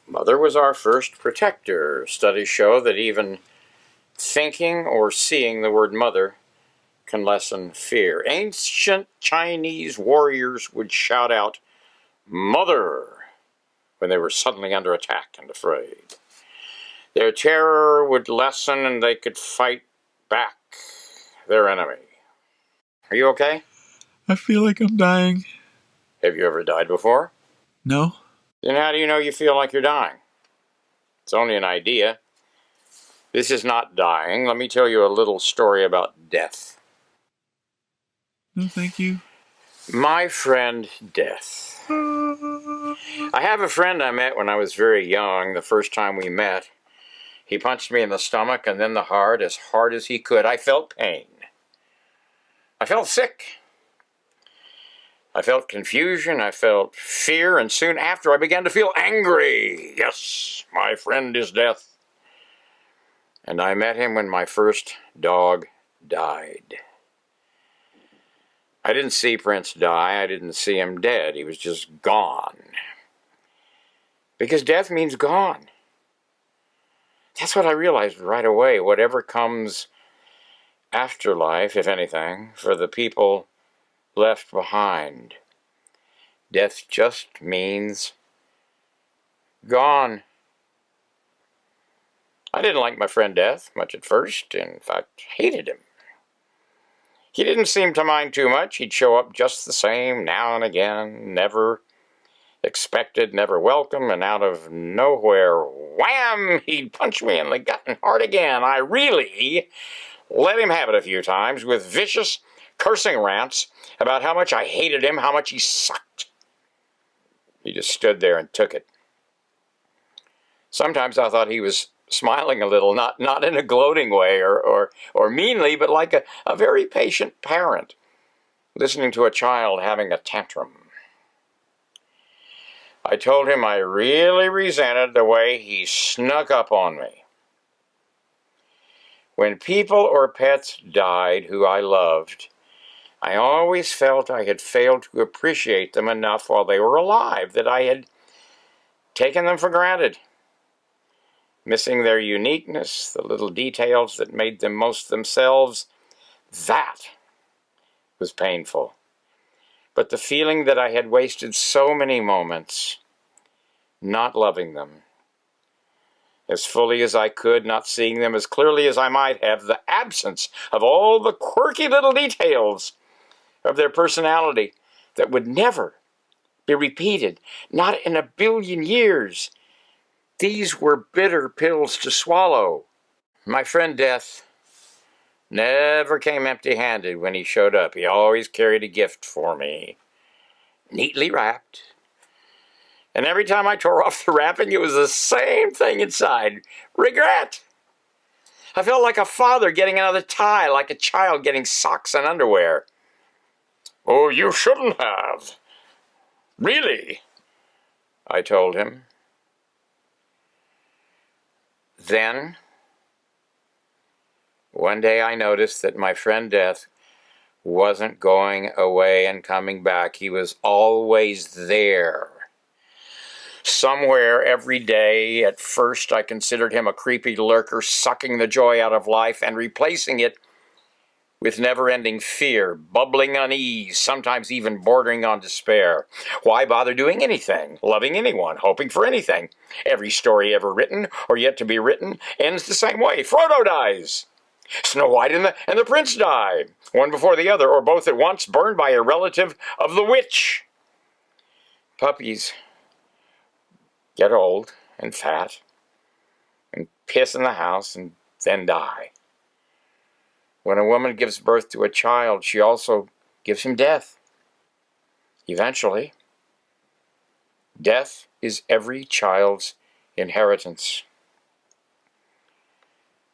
Mother was our first protector. Studies show that even thinking or seeing the word mother can lessen fear. Ancient Chinese warriors would shout out, "Mother," when they were suddenly under attack and afraid. Their terror would lessen and they could fight back their enemy. Are you okay? I feel like I'm dying. Have you ever died before? No? Then how do you know you feel like you're dying? It's only an idea. This is not dying. Let me tell you a little story about death. No, thank you. My friend, death. I have a friend I met when I was very young, the first time we met. He punched me in the stomach and then the heart as hard as he could. I felt pain. I felt sick. I felt confusion. I felt fear. And soon after, I began to feel angry. Yes, my friend is death. And I met him when my first dog died. I didn't see Prince die. I didn't see him dead. He was just gone. Because death means gone. That's what I realized right away. Whatever comes after life, if anything, for the people left behind, death just means gone. I didn't like my friend Death much at first. In fact, hated him. He didn't seem to mind too much. He'd show up just the same now and again, never Expected, never welcome, and out of nowhere, wham, he'd punch me in the gut and heart again. I really let him have it a few times with vicious cursing rants about how much I hated him, how much he sucked. He just stood there and took it. Sometimes I thought he was smiling a little, not in a gloating way or meanly, but like a very patient parent listening to a child having a tantrum. I told him I really resented the way he snuck up on me. When people or pets died who I loved, I always felt I had failed to appreciate them enough while they were alive, that I had taken them for granted, missing their uniqueness, the little details that made them most themselves. That was painful. But the feeling that I had wasted so many moments not loving them as fully as I could, not seeing them as clearly as I might have, the absence of all the quirky little details of their personality that would never be repeated, not in a billion years. These were bitter pills to swallow. My friend Death never came empty-handed when he showed up. He always carried a gift for me, neatly wrapped. And every time I tore off the wrapping, it was the same thing inside. Regret. I felt like a father getting another tie, like a child getting socks and underwear. Oh, you shouldn't have. Really? I told him. Then, one day I noticed that my friend Death wasn't going away and coming back. He was always there. Somewhere every day. At first I considered him a creepy lurker, sucking the joy out of life and replacing it with never-ending fear, bubbling unease, sometimes even bordering on despair. Why bother doing anything, loving anyone, hoping for anything? Every story ever written, or yet to be written, ends the same way. Frodo dies. Snow White and the Prince die, one before the other, or both at once, burned by a relative of the witch. Puppies get old and fat and piss in the house and then die. When a woman gives birth to a child, she also gives him death. Eventually, death is every child's inheritance.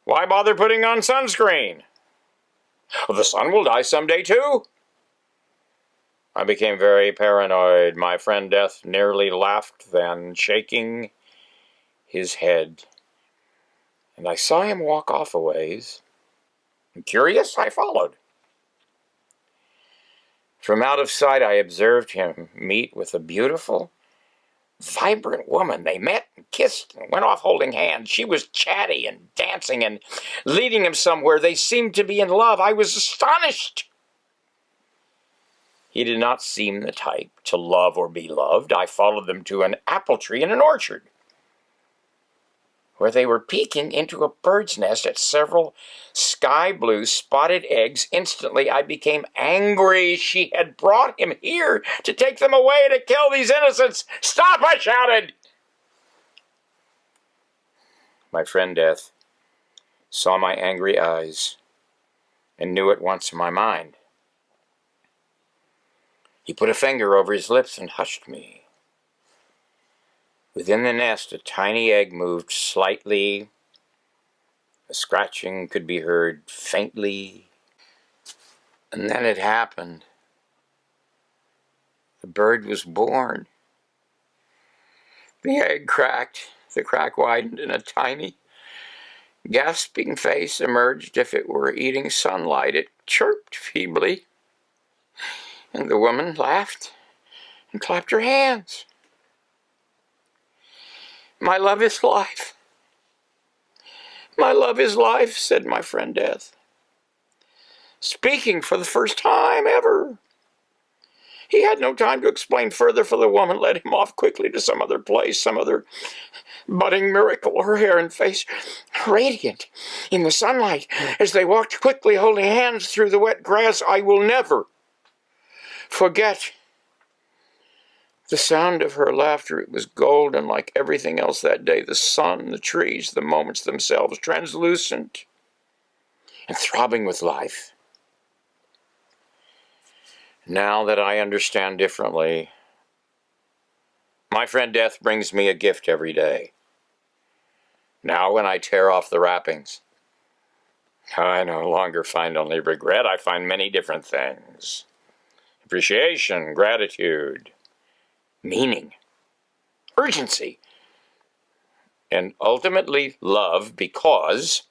Why bother putting on sunscreen? Well, the sun will die someday too. I became very paranoid. My friend Death nearly laughed then, shaking his head. And I saw him walk off a ways. And curious, I followed. From out of sight, I observed him meet with a beautiful, vibrant woman. They met and kissed and went off holding hands. She was chatty and dancing and leading him somewhere. They seemed to be in love. I was astonished. He did not seem the type to love or be loved. I followed them to an apple tree in an orchard, where they were peeking into a bird's nest at several sky blue spotted eggs. Instantly I became angry. She had brought him here to take them away, to kill these innocents. Stop, I shouted. My friend Death saw my angry eyes and knew at once my mind. He put a finger over his lips and hushed me. Within the nest, a tiny egg moved slightly. A scratching could be heard faintly. And then it happened. The bird was born. The egg cracked. The crack widened, and a tiny, gasping face emerged as if it were eating sunlight. It chirped feebly. And the woman laughed and clapped her hands. My love is life. My love is life, said my friend Death, speaking for the first time ever. He had no time to explain further, for the woman led him off quickly to some other place, some other budding miracle, her hair and face radiant in the sunlight as they walked quickly holding hands through the wet grass. I will never forget The sound of her laughter, it was golden like everything else that day. The sun, the trees, the moments themselves, translucent and throbbing with life. Now that I understand differently, my friend Death brings me a gift every day. Now when I tear off the wrappings, I no longer find only regret. I find many different things. Appreciation, gratitude, meaning, urgency, and ultimately love, because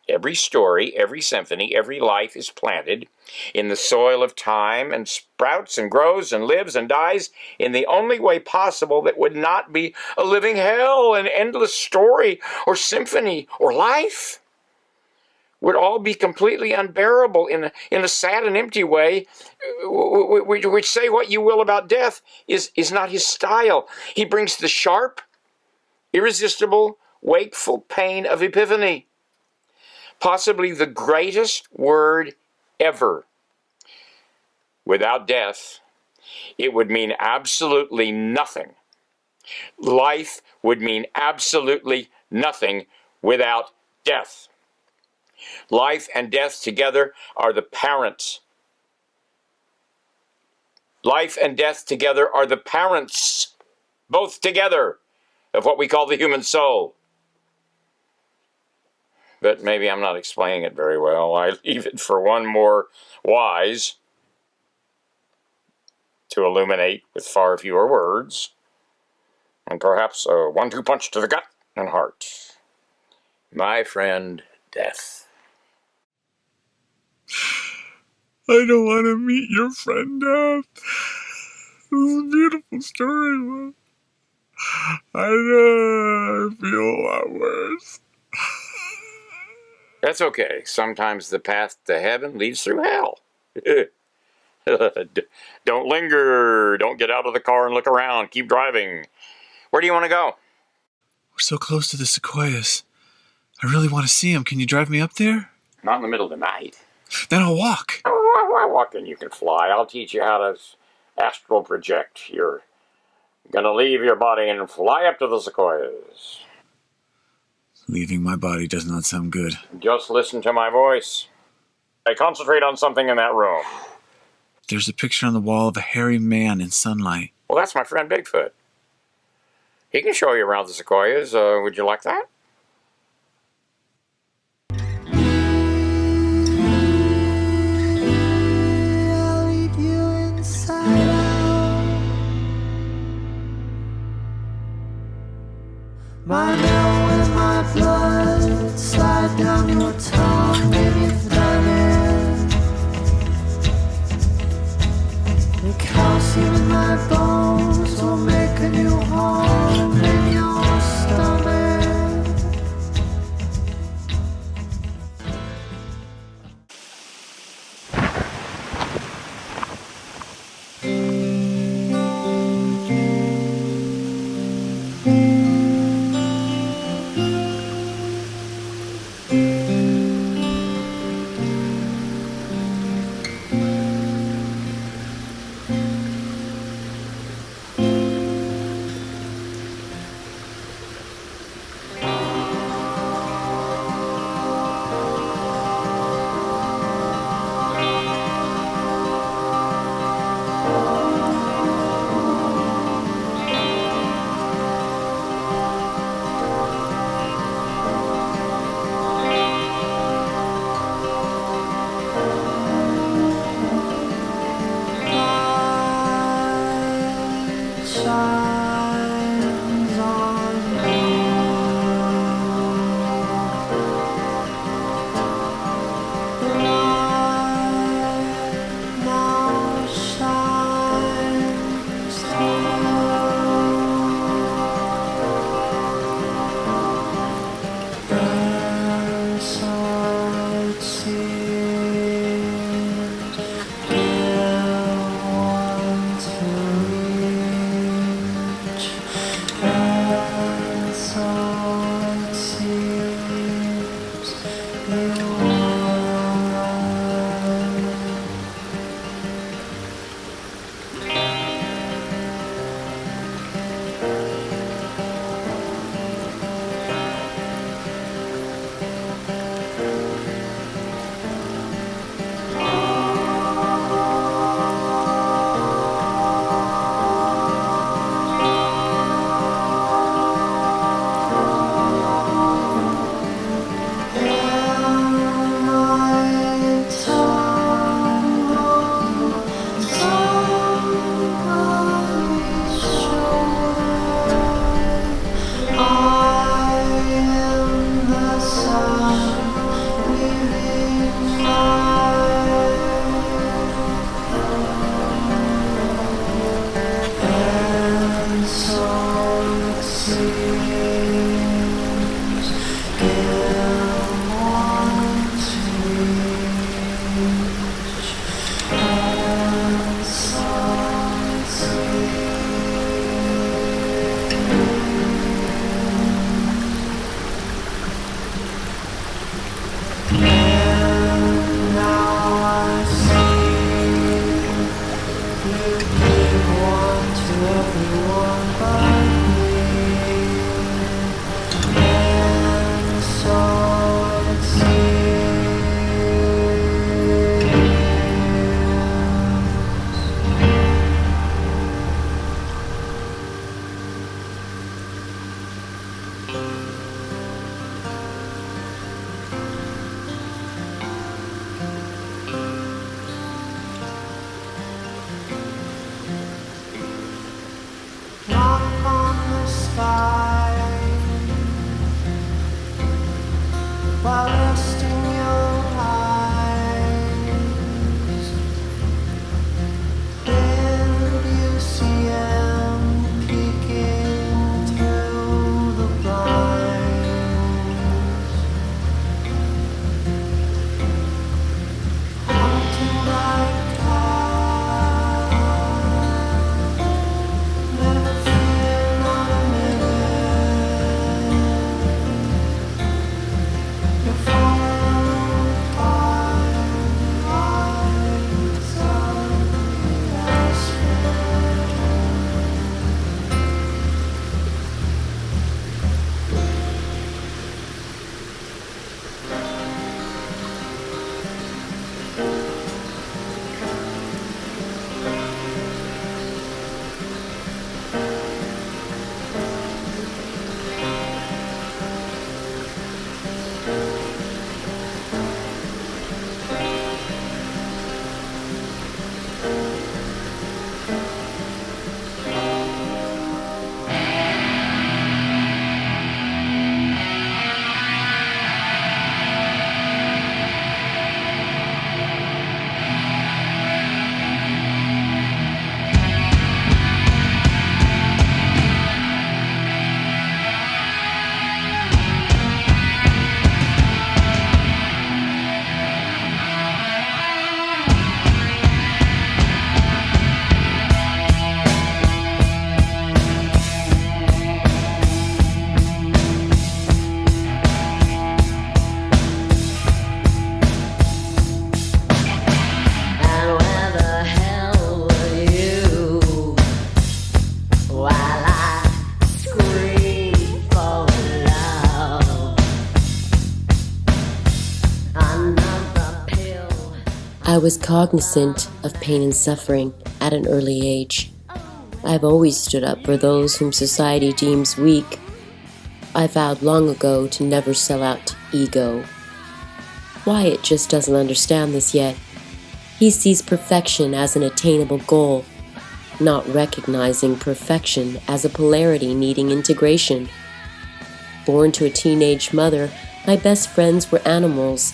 every story, every symphony, every life is planted in the soil of time and sprouts and grows and lives and dies in the only way possible that would not be a living hell, an endless story or symphony or life. Would all be completely unbearable in a sad and empty way, which say what you will about Death is not his style. He brings the sharp, irresistible, wakeful pain of epiphany. Possibly the greatest word ever. Without Death, it would mean absolutely nothing. Life would mean absolutely nothing without Death. Life and death together are the parents. Life and death together are the parents, both together, of what we call the human soul. But maybe I'm not explaining it very well. I leave it for one more wise to illuminate with far fewer words, and perhaps a 1-2 punch to the gut and heart. My friend, Death. I don't want to meet your friend, Death. This is a beautiful story, man. I know I feel a lot worse. That's okay. Sometimes the path to heaven leads through hell. Don't linger. Don't get out of the car and look around. Keep driving. Where do you want to go? We're so close to the sequoias. I really want to see them. Can you drive me up there? Not in the middle of the night. Then I'll walk. Why walk and you can fly? I'll teach you how to astral project. You're gonna leave your body and fly up to the sequoias. Leaving my body does not sound good. Just listen to my voice. I concentrate on something in that room. There's a picture on the wall of a hairy man in sunlight. Well, that's my friend Bigfoot. He can show you around the sequoias. Would you like that? My now and my blood slide down your tongue beneath the lid. The calcium in my bones will make a new home in your stomach. was cognizant of pain and suffering at an early age. I've always stood up for those whom society deems weak. I vowed long ago to never sell out to ego. Wyatt just doesn't understand this yet. He sees perfection as an attainable goal, not recognizing perfection as a polarity needing integration. Born to a teenage mother, my best friends were animals.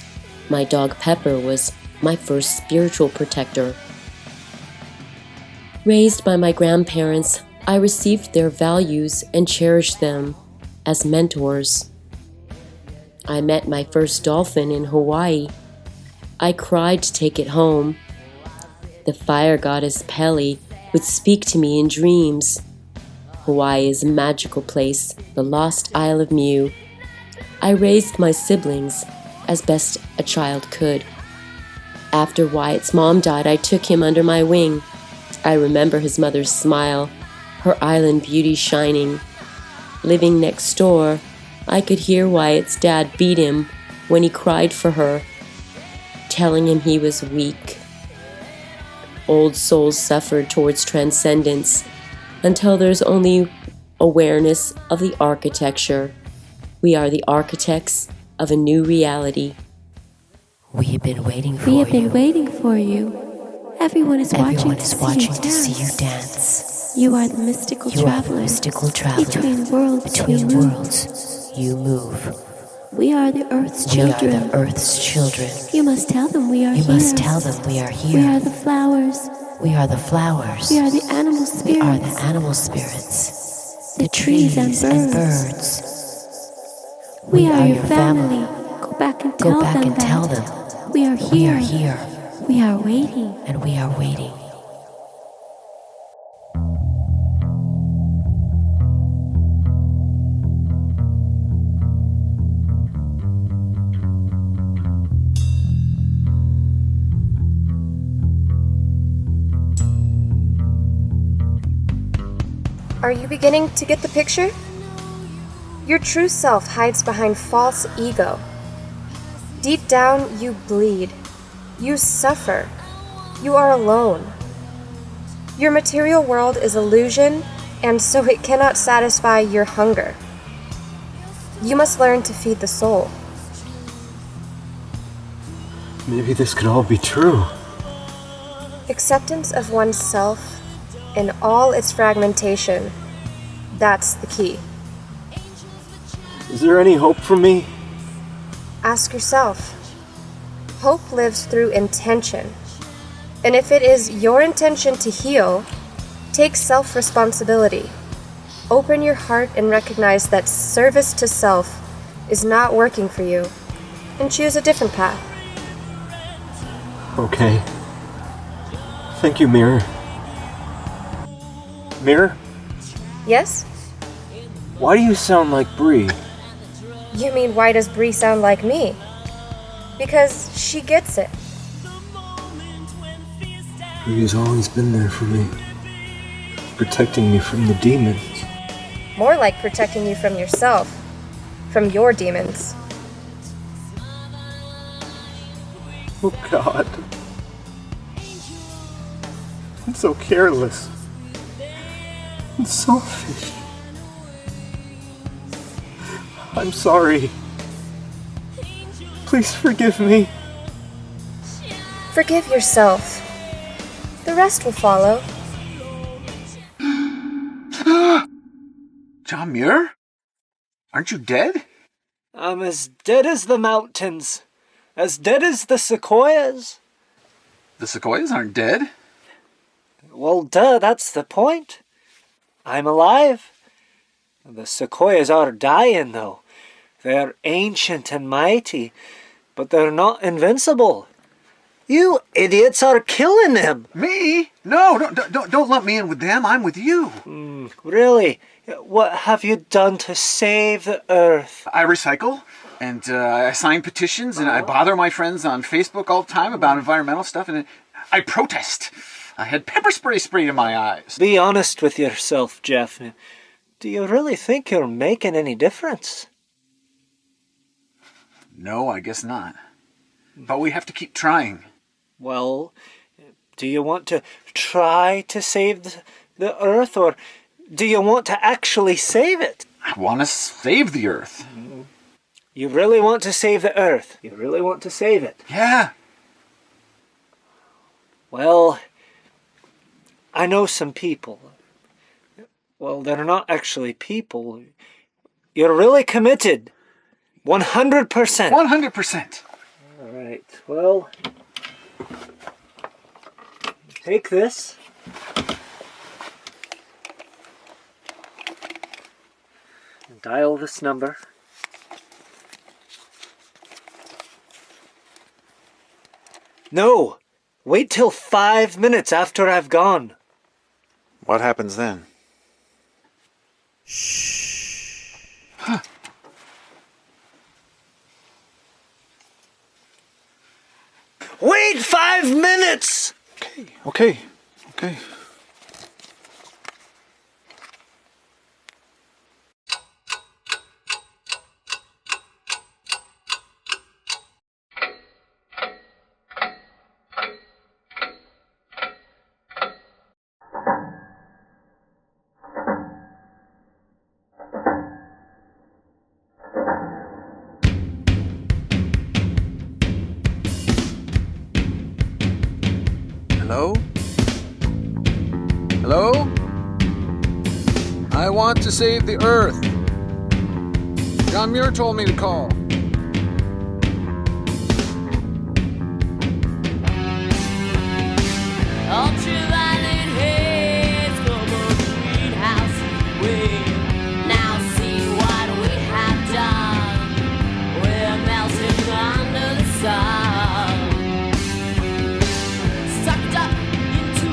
My dog Pepper was my first spiritual protector. Raised by my grandparents, I received their values and cherished them as mentors. I met my first dolphin in Hawaii. I cried to take it home. The fire goddess Pele would speak to me in dreams. Hawaii is a magical place, the lost Isle of Mew. I raised my siblings as best a child could. After Wyatt's mom died, I took him under my wing. I remember his mother's smile, her island beauty shining. Living next door, I could hear Wyatt's dad beat him when he cried for her, telling him he was weak. Old souls suffered towards transcendence until there's only awareness of the architecture. We are the architects of a new reality. We have been waiting for We you. have been waiting for you. Everyone is watching to see you dance. You are the mystical traveler. Between worlds. You move. We are the Earth's children. You must tell them we are here. We are the flowers. We are the flowers. We are the animal spirits. The trees and birds. We are your family. Go back and tell them. We are here. We are waiting. And we are waiting. Are you beginning to get the picture? Your true self hides behind false ego. Deep down, you bleed. You suffer. You are alone. Your material world is illusion, and so it cannot satisfy your hunger. You must learn to feed the soul. Maybe this could all be true. Acceptance of oneself in all its fragmentation, that's the key. Is there any hope for me? Ask yourself. Hope lives through intention. And if it is your intention to heal, take self-responsibility. Open your heart and recognize that service to self is not working for you, and choose a different path. Okay. Thank you, Mirror. Mirror? Yes? Why do you sound like Bree? You mean why does Bree sound like me? Because she gets it. Bree has always been there for me, protecting me from the demons. More like protecting you from yourself, from your demons. Oh God. I'm so careless. I'm selfish. I'm sorry. Please forgive me. Forgive yourself. The rest will follow. John Muir? Aren't you dead? I'm as dead as the mountains. As dead as the sequoias. The sequoias aren't dead. Well, duh, that's the point. I'm alive. The sequoias are dying, though. They're ancient and mighty, but they're not invincible. You idiots are killing them. Me? No, don't lump me in with them. I'm with you. Really? What have you done to save the Earth? I recycle, and I sign petitions, and I bother my friends on Facebook all the time about environmental stuff, and I protest. I had pepper spray sprayed in my eyes. Be honest with yourself, Jeff. Do you really think you're making any difference? No, I guess not. But we have to keep trying. Well, do you want to try to save the Earth, or do you want to actually save it? I want to save the Earth. You really want to save the Earth? You really want to save it? Yeah. Well, I know some people. Well, they're not actually people. You're really committed. 100%. 100%. All right. Well, take this. And dial this number. No! Wait till 5 minutes after I've gone. What happens then? Huh. Wait 5 minutes! Okay. Hello? Hello? I want to save the Earth. John Muir told me to call. Ultraviolet haze over the greenhouse way. Now see what we have done. We're melting under the sun. Sucked up into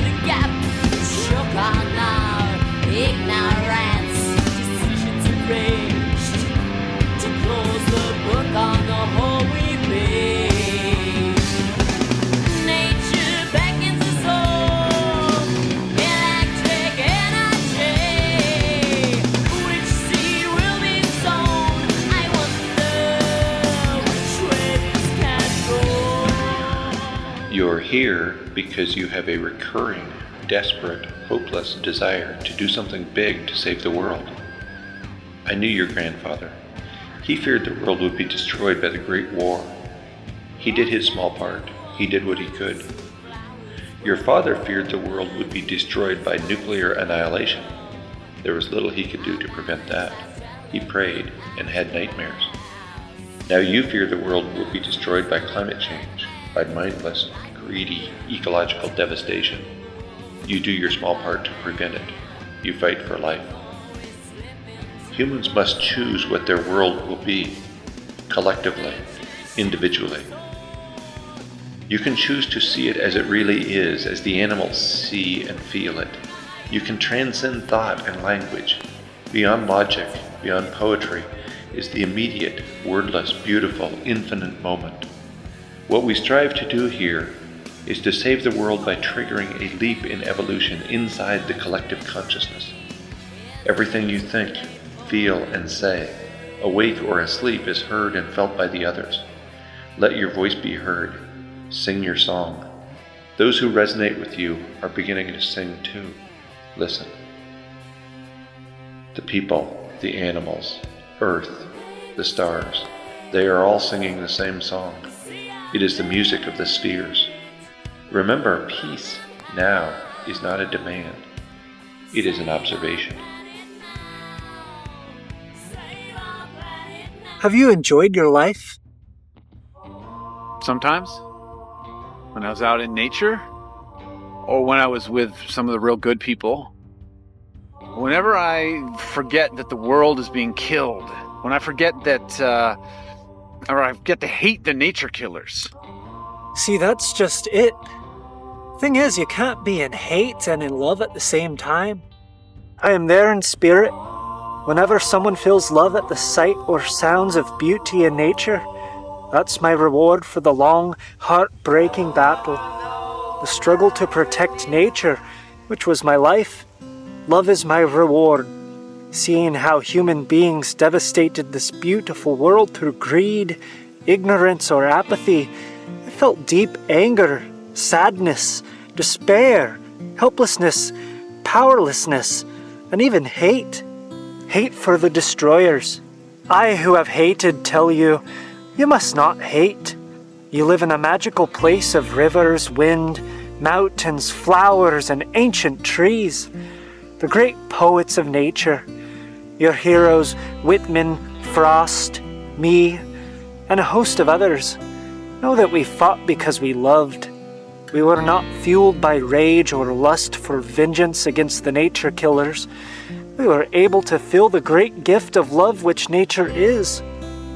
the gap. Shook on our ignorance. Decisions arranged to close the book on the whole we made. You're here because you have a recurring, desperate, hopeless desire to do something big to save the world. I knew your grandfather. He feared the world would be destroyed by the Great War. He did his small part. He did what he could. Your father feared the world would be destroyed by nuclear annihilation. There was little he could do to prevent that. He prayed and had nightmares. Now you fear the world will be destroyed by climate change, by mindless, greedy, ecological devastation. You do your small part to prevent it. You fight for life. Humans must choose what their world will be, collectively, individually. You can choose to see it as it really is, as the animals see and feel it. You can transcend thought and language. Beyond logic, beyond poetry, is the immediate, wordless, beautiful, infinite moment. What we strive to do here is to save the world by triggering a leap in evolution inside the collective consciousness. Everything you think, feel, and say, awake or asleep, is heard and felt by the others. Let your voice be heard. Sing your song. Those who resonate with you are beginning to sing too. Listen. The people, the animals, Earth, the stars, they are all singing the same song. It is the music of the spheres. Remember, peace now is not a demand. It is an observation. Have you enjoyed your life? Sometimes. When I was out in nature, or when I was with some of the real good people. Whenever I forget that the world is being killed, when I forget that, or I get to hate the nature killers. See, that's just it. Thing is, you can't be in hate and in love at the same time. I am there in spirit. Whenever someone feels love at the sight or sounds of beauty in nature, that's my reward for the long, heart-breaking battle. The struggle to protect nature, which was my life. Love is my reward. Seeing how human beings devastated this beautiful world through greed, ignorance, or apathy, it felt deep anger, sadness, despair, helplessness, powerlessness, and even hate. Hate for the destroyers. I who have hated tell you, you must not hate. You live in a magical place of rivers, wind, mountains, flowers, and ancient trees. The great poets of nature. Your heroes Whitman, Frost, me, and a host of others. Know that we fought because we loved. We were not fueled by rage or lust for vengeance against the nature killers. We were able to feel the great gift of love which nature is,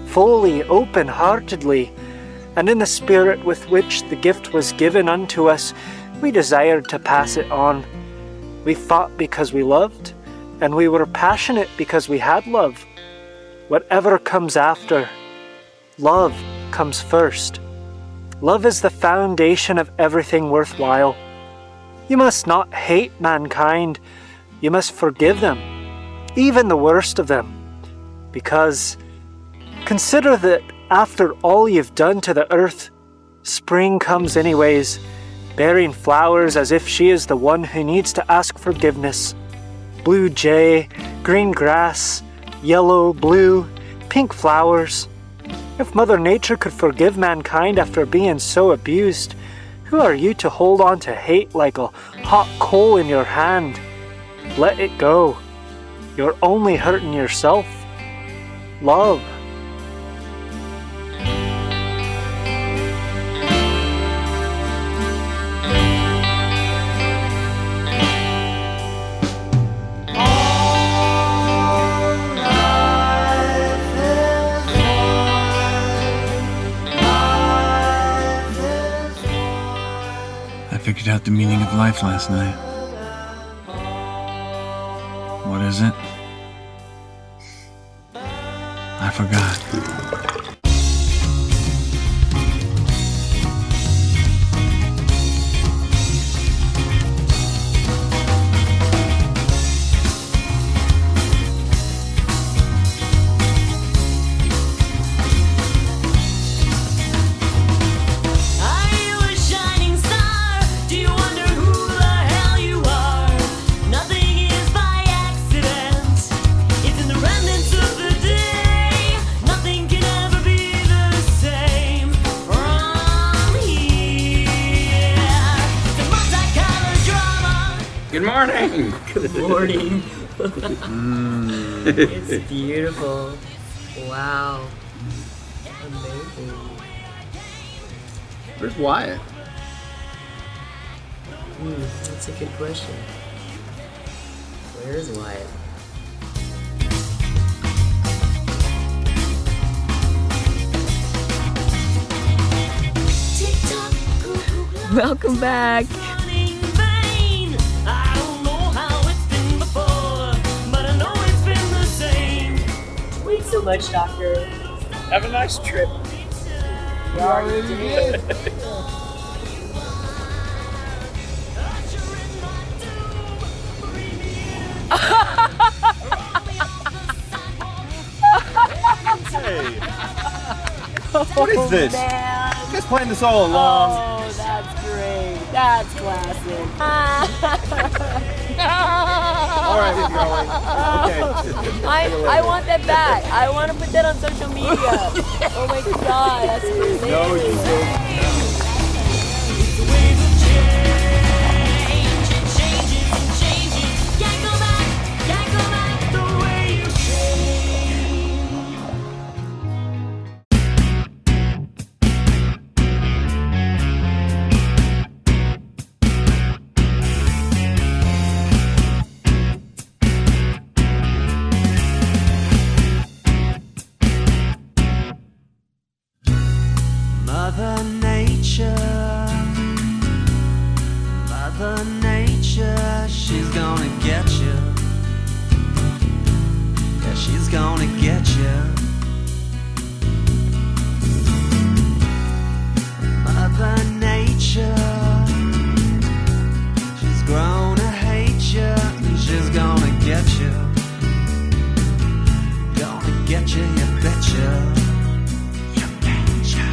fully, open-heartedly, and in the spirit with which the gift was given unto us, we desired to pass it on. We fought because we loved, and we were passionate because we had love. Whatever comes after, love comes first. Love is the foundation of everything worthwhile. You must not hate mankind. You must forgive them, even the worst of them. Because consider that after all you've done to the earth, spring comes anyways, bearing flowers as if she is the one who needs to ask forgiveness. Blue jay, green grass, yellow, blue, pink flowers. If Mother Nature could forgive mankind after being so abused, who are you to hold on to hate like a hot coal in your hand? Let it go. You're only hurting yourself. Love. I figured out the meaning of life last night. What is it? I forgot. Good morning. Good morning. It's beautiful. Wow. Amazing. Where's Wyatt? That's a good question. Where is Wyatt? Welcome back. Thanks so much, Doctor. Have a nice trip. You already did. Hey. What is this? Man. You guys planned this all along? Oh, that's great. That's classic. All right, keep going. Okay. I want that back. I want to put that on social media. Oh my god, that's crazy. No, you don't. Mother Nature, she's gonna get you. Yeah, she's gonna get you. Mother Nature, she's grown to hate you, and she's gonna get you. Gonna get you, you betcha. You betcha.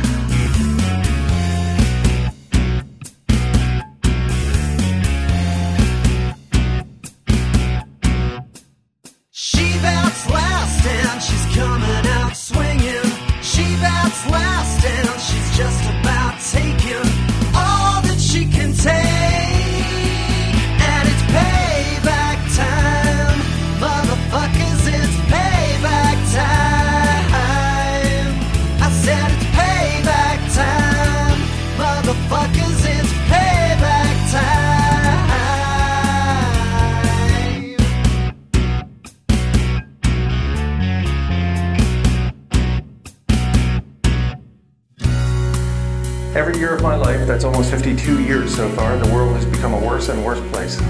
my life, that's almost 52 years so far, the world has become a worse and worse place.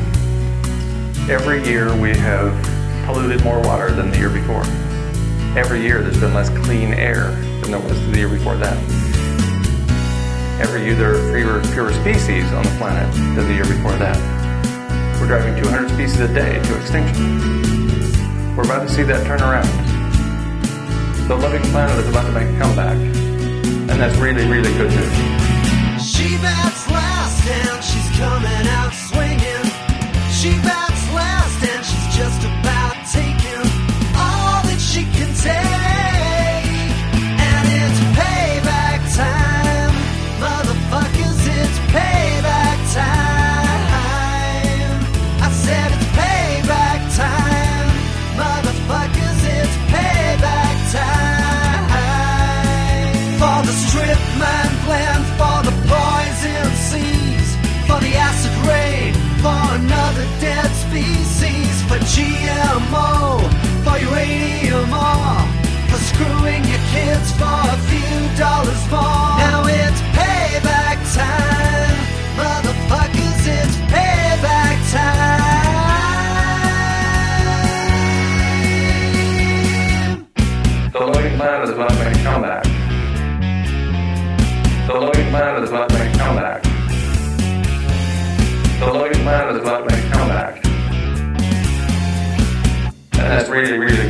Every year we have polluted more water than the year before. Every year there's been less clean air than there was the year before that. Every year there are fewer species on the planet than the year before that. We're driving 200 species a day to extinction. We're about to see that turn around. The living planet is about to make a comeback. And that's really, really good news. She bats last and she's coming out swinging. She bats last and she's just about taking all that she can take. And it's payback time. Motherfuckers, it's payback time. I said it's payback time. Motherfuckers, it's payback time. For the strip mine plan, for the poison seas, for the acid rain, for another dead species, for GMO, for uranium ore, for screwing your kids for a few dollars more. Now it's payback time, motherfuckers, it's payback time. The living planet is about to make a comeback. The living planet is about to make a comeback. The living planet is about to make a comeback. And that's really, really